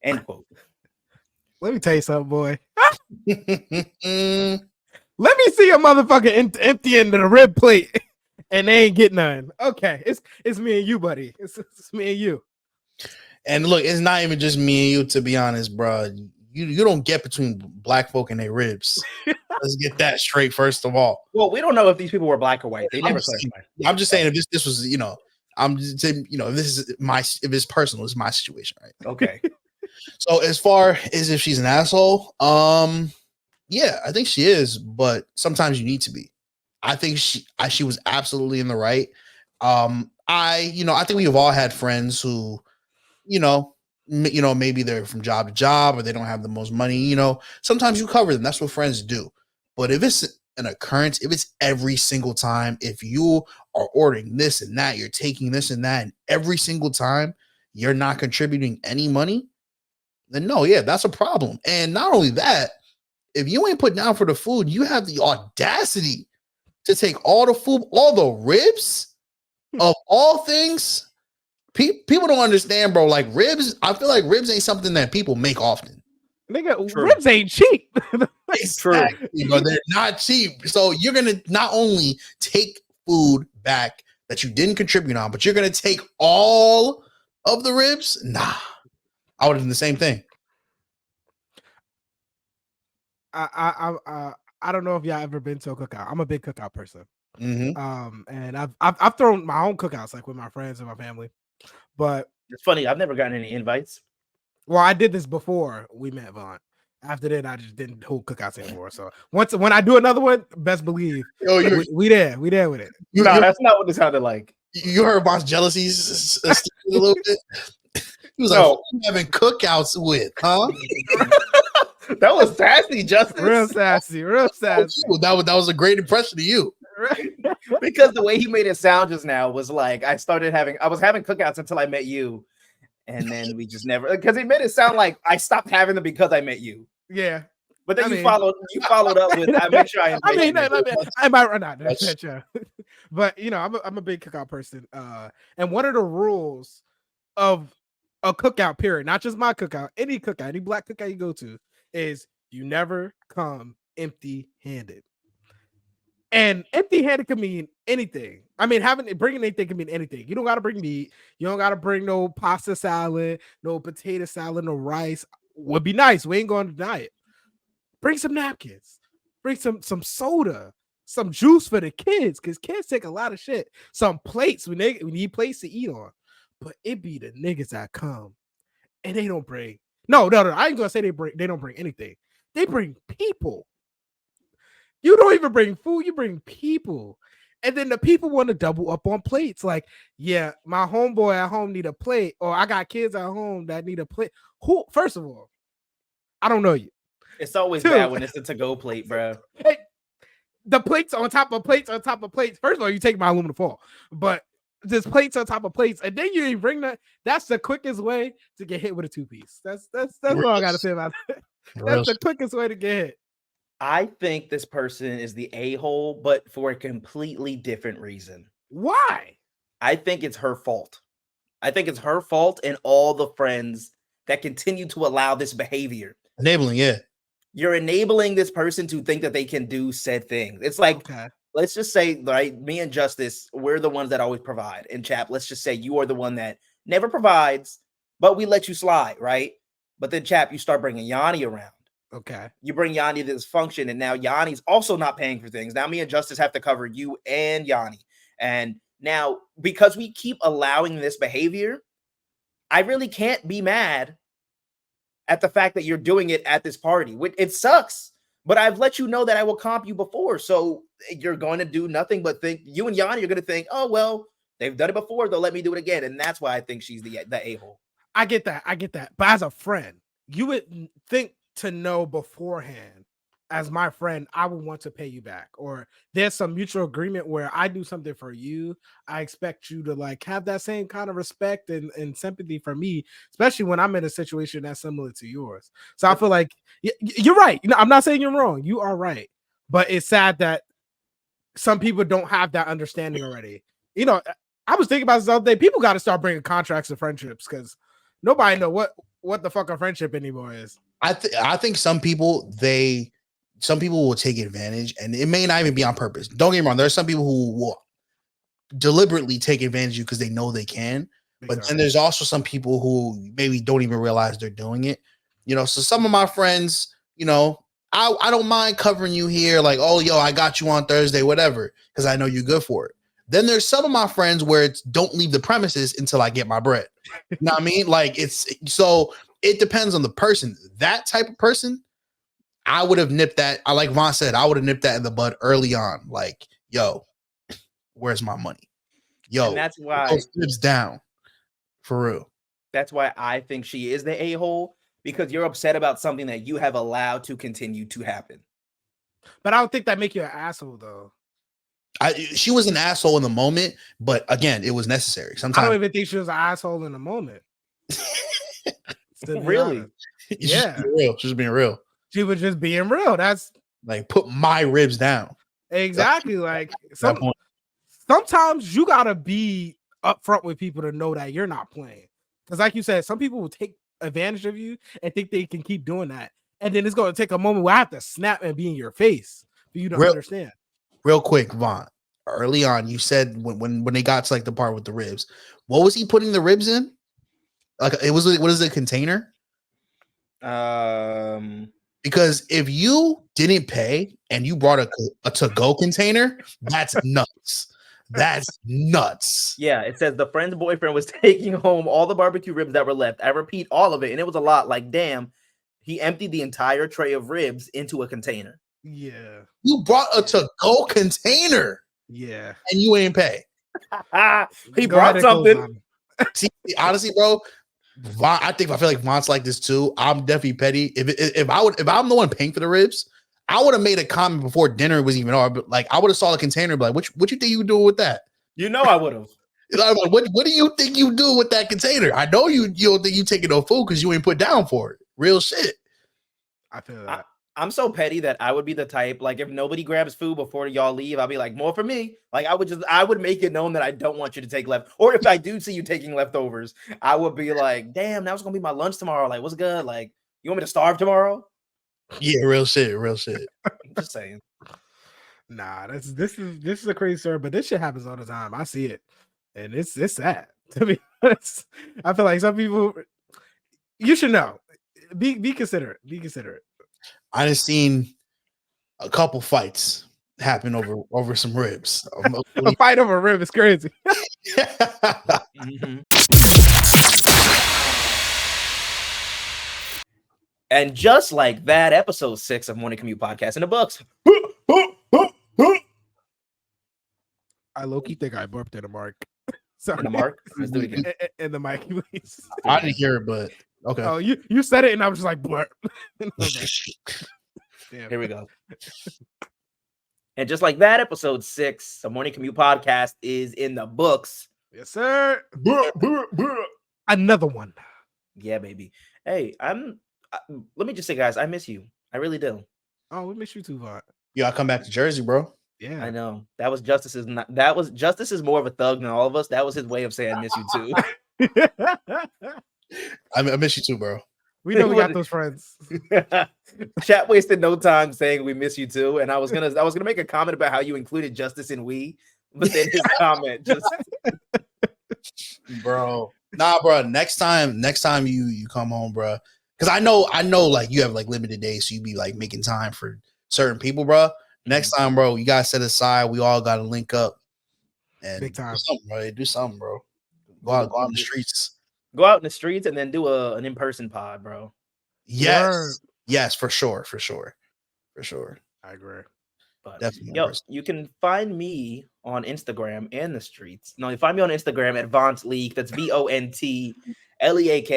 End quote. Let me tell you something, boy. Let me see a motherfucker emptying the rib plate and they ain't get none. Okay, it's me and you, buddy. It's me and you. And look, it's not even just me and you, to be honest, bro. You don't get between black folk and their ribs. Let's get that straight first of all. Well, we don't know if these people were black or white. They never clarified. I'm just saying if this was, I'm just saying, if this is if it's personal, it's my situation, right? Okay. So as far as if she's an asshole, yeah, I think she is, but sometimes you need to be. I think she was absolutely in the right. I think we have all had friends who, maybe they're from job to job or they don't have the most money, sometimes you cover them. That's what friends do. But if it's an occurrence, if it's every single time, if you are ordering this and that, you're taking this and that, and every single time you're not contributing any money, then no, yeah, that's a problem. And not only that, if you ain't put down for the food, you have the audacity to take all the food, all the ribs of all things. People don't understand, bro. Like ribs, I feel like ribs ain't something that people make often. Nigga, ribs ain't cheap. Exactly, but they're not cheap. So you're gonna not only take food back that you didn't contribute on, but you're gonna take all of the ribs. Nah, I would have done the same thing. I don't know if y'all ever been to a cookout. I'm a big cookout person. Mm-hmm. And I've thrown my own cookouts, like with my friends and my family. But it's funny, I've never gotten any invites. Well, I did this before we met VONT. After that, I just didn't hold cookouts anymore. So when I do another one, best believe we there with it. No, that's not what it sounded like. You heard VONT's jealousies a little bit. He was like, "Who you having cookouts with, huh?" That was sassy, Justice. Real sassy. That was a great impression of you. Right? Because the way he made it sound just now was like I was having cookouts until I met you, and then we just never, because he made it sound like I stopped having them because I met you. Yeah. But then you followed up with I make sure I might run out. But I'm a big cookout person. And one of the rules of a cookout, period, not just my cookout, any black cookout you go to, is you never come empty-handed. And empty-handed can mean anything. I mean, bringing anything can mean anything. You don't gotta bring meat, you don't gotta bring no pasta salad, no potato salad, no rice. Would be nice. We ain't going to deny it. Bring some napkins, bring some soda, some juice for the kids, because kids take a lot of shit. Some plates we need plates to eat on, but it be the niggas that come and they don't bring. No. I ain't gonna say they don't bring anything. They bring people. You don't even bring food. You bring people. And then the people want to double up on plates. Like, yeah, my homeboy at home need a plate, or I got kids at home that need a plate. Who? First of all, I don't know you. It's always Two. bad when it's a to-go plate, bro. Hey, the plates on top of plates on top of plates. First of all, you take my aluminum foil, but there's plates on top of plates, and then you bring that. That's the quickest way to get hit with a 2-piece. That's all I gotta say about that. That's the quickest way to get hit. I think this person is the a-hole, but for a completely different reason. Why? I think it's her fault. I think it's her fault and all the friends that continue to allow this behavior. Enabling, yeah. You're enabling this person to think that they can do said things. It's like, Okay. let's just say, right, me and Justice, we're the ones that always provide. And Chap, let's just say you are the one that never provides, but we let you slide, right? But then Chap, you start bringing Yanni around. Okay. You bring Yanni to this function, and now Yanni's also not paying for things. Now me and Justice have to cover you and Yanni. And now, because we keep allowing this behavior, I really can't be mad at the fact that you're doing it at this party. It sucks, but I've let you know that I will comp you before. So you're going to do nothing but think, you and Yanni are going to think, oh, well, they've done it before. They'll let me do it again. And that's why I think she's the a-hole. I get that. But as a friend, you would think to know beforehand, as my friend, I would want to pay you back, or there's some mutual agreement where I do something for you. I expect you to like have that same kind of respect and sympathy for me, especially when I'm in a situation that's similar to yours. So I feel like you're right. You know, I'm not saying you're wrong. You are right. But it's sad that some people don't have that understanding already. You know, I was thinking about this other day. People got to start bringing contracts to friendships, because nobody know what the fuck a friendship anymore is. I think some people will take advantage, and it may not even be on purpose. Don't get me wrong. There are some people who will deliberately take advantage of you because they know they can. But then there's also some people who maybe don't even realize they're doing it. You know, so some of my friends, you know, I don't mind covering you here, like, oh, yo, I got you on Thursday, whatever, because I know you're good for it. Then there's some of my friends where it's don't leave the premises until I get my bread. You know what I mean? Like, so it depends on the person. That type of person, I would have nipped that. I like Vaughn said, I would have nipped that in the bud early on. Like, yo, where's my money? Yo, and that's why those ribs down for real. That's why I think she is the a-hole, because you're upset about something that you have allowed to continue to happen. But I don't think that make you an asshole, though. She was an asshole in the moment, but again, it was necessary. Sometimes I don't even think she was an asshole in the moment. Really? Yeah. She's being real. She was just being real. That's like, put my ribs down. exactly like sometimes you gotta be upfront with people to know that you're not playing. Because like you said, some people will take advantage of you and think they can keep doing that. And then it's gonna take a moment where I have to snap and be in your face for you to understand. Real quick, Vaughn. Early on, you said when they got to like the part with the ribs, what was he putting the ribs in? Like, it was, what is it, container? Because if you didn't pay and you brought a to-go container, that's nuts. That's nuts. Yeah, it says the friend's boyfriend was taking home all the barbecue ribs that were left. I repeat, all of it, and it was a lot. Like, damn, he emptied the entire tray of ribs into a container. Yeah. You brought a to-go container. Yeah. And you ain't pay. He brought something. See, honestly, bro, Vaughn, I feel like Vaughn's like this too. I'm definitely petty. If I'm the one paying for the ribs, I would have made a comment before dinner was even on. But like, I would have saw the container, and be like, what you think you doing with that? You know, I would have. Like, what do you think you do with that container? I know you don't think you taking no food because you ain't put down for it. Real shit. I feel that. I'm so petty that I would be the type, like, if nobody grabs food before y'all leave, I'll be like, more for me. Like, I would make it known that I don't want you to take left. Or if I do see you taking leftovers, I would be like, damn, that was gonna be my lunch tomorrow. Like, what's good? Like, you want me to starve tomorrow? Yeah, real shit. I'm just saying. Nah, this is a crazy story, but this shit happens all the time. I see it, and it's sad. To be honest, I feel like some people, you should know. Be considerate. Be considerate. I done seen a couple fights happen over some ribs. A fight over a rib is crazy. Mhm. And just like that, episode 6 of Morning Commute Podcast in the books. I low-key think I burped in a mark. Sorry. In the mark. Let's do it again. In the mic, please. I didn't hear it, but okay. Oh, you said it, and I was just like, blurp. Damn. Here we go. And just like that, episode 6 of Morning Commute Podcast is in the books. Yes, sir. Another one. Yeah, baby. Hey, let me just say, guys, I miss you. I really do. Oh, we miss you too, Vaunt. Yeah, I come back to Jersey, bro. Yeah, I know. That was Justice is more of a thug than all of us. That was his way of saying I miss you too. I miss you too, bro. We know we got those friends. Chat wasted no time saying we miss you too. And I was gonna make a comment about how you included Justice in we, but then his comment just bro. Nah, bro. Next time you come home, bro. Because I know like you have like limited days, so you be like making time for certain people, bro. Next time, bro, you gotta set aside. We all gotta link up and Big time. Do something, bro. Go out in the streets. go out in the streets and then do an in-person pod, bro. Yes. Word. Yes, for sure. I agree. But Definitely. yo, you can find me on Instagram and the streets. No, you find me on Instagram at VONT Leak. That's VONT LEAK.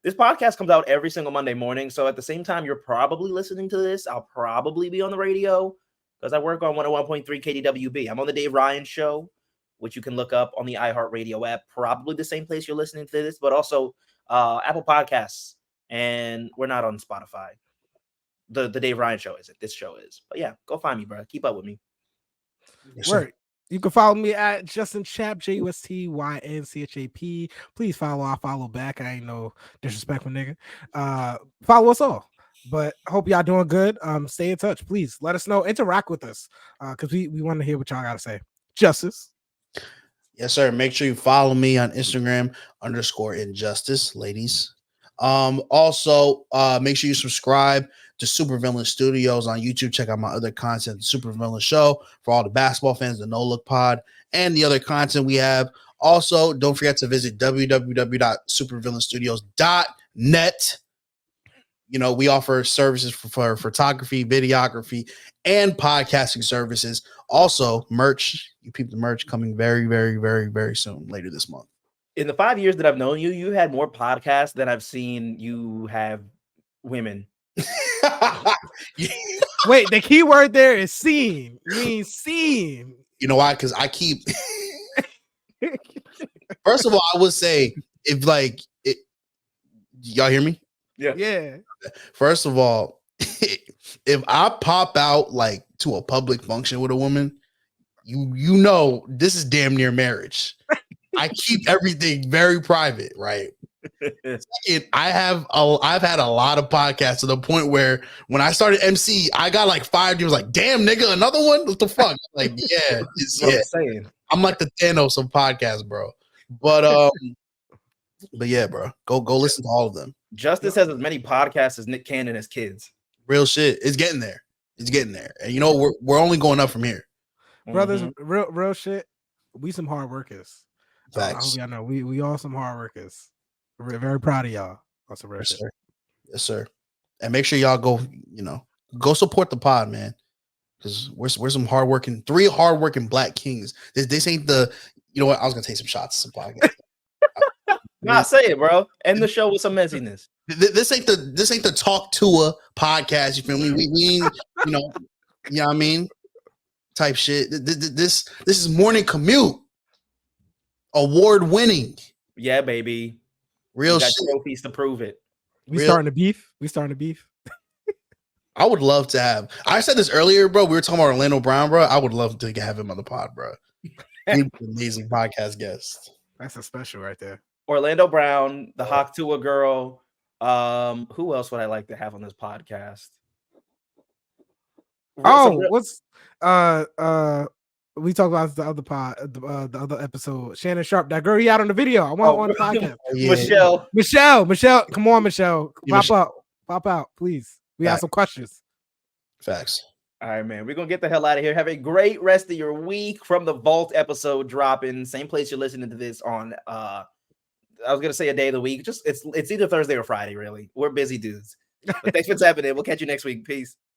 This podcast comes out every single Monday morning. So at the same time you're probably listening to this, I'll probably be on the radio because I work on 101.3 KDWB. I'm on the Dave Ryan Show, which you can look up on the iHeartRadio app, probably the same place you're listening to this, but also Apple Podcasts. And we're not on Spotify. The Dave Ryan Show isn't. This show is. But yeah, go find me, bro. Keep up with me. Word. You can follow me at Justin Chap, JUSTYNCHAP. Please follow back. I ain't no disrespectful nigga. Follow us all. But hope y'all doing good. Stay in touch. Please let us know. Interact with us. Because we want to hear what y'all gotta say. Justice. Yes, sir. Make sure you follow me on Instagram _injustice, ladies. Also, make sure you subscribe to Supervillain Studios on YouTube. Check out my other content, the Supervillain Show, for all the basketball fans, the No Look Pod, and the other content we have. Also, don't forget to visit www.supervillainstudios.net. You know, we offer services for photography, videography, and podcasting services. Also, merch. You peep the merch coming very, very, very, very soon, later this month. In the 5 years that I've known you, you had more podcasts than I've seen you have women. Wait, the key word there is seen. Means seen. You know why? Because I keep. First of all, I would say if like it, y'all hear me? Yeah. First of all, if I pop out like to a public function with a woman, you know this is damn near marriage. I keep everything very private, right? Second, I've had a lot of podcasts to the point where when I started MC, I got like 5 years. Like, damn, nigga, another one? What the fuck? Like, yeah, I'm like the Thanos of podcasts, bro. But yeah, bro, go listen to all of them. Justice has as many podcasts as Nick Cannon has kids. Real shit. It's getting there. And you know we're only going up from here. Brothers, real shit. We some hard workers. I Facts. hope y'all know we all some hard workers. We're very proud of y'all. That's a real shit. Yes, sir. And make sure y'all go support the pod, man. Because we're some three hardworking black kings. This ain't the, you know what? I was gonna take some shots at some podcast. Nah, say it, bro. End the show with some messiness. This ain't the Talk to a podcast. You feel me? We ain't, you know what I mean? Type shit. This is Morning Commute. Award winning. Yeah, baby. Real got shit. trophies to prove it. We starting to beef. I would love to have. I said this earlier, bro. We were talking about Orlando Brown, bro. I would love to have him on the pod, bro. He's an amazing podcast guest. That's a special right there. Orlando Brown, the Hawk Tua girl. Who else would I like to have on this podcast? We talked about the other pod, the other episode. Shannon Sharp, that girl he out on the video. I want on the podcast. Yeah. Michelle, come on, Michelle, pop out, please. We have some questions. Facts. All right, man. We're gonna get the hell out of here. Have a great rest of your week. From the Vault episode dropping, same place you're listening to this on. I was gonna say a day of the week. Just it's either Thursday or Friday. Really, we're busy dudes. But thanks for tapping in. We'll catch you next week. Peace.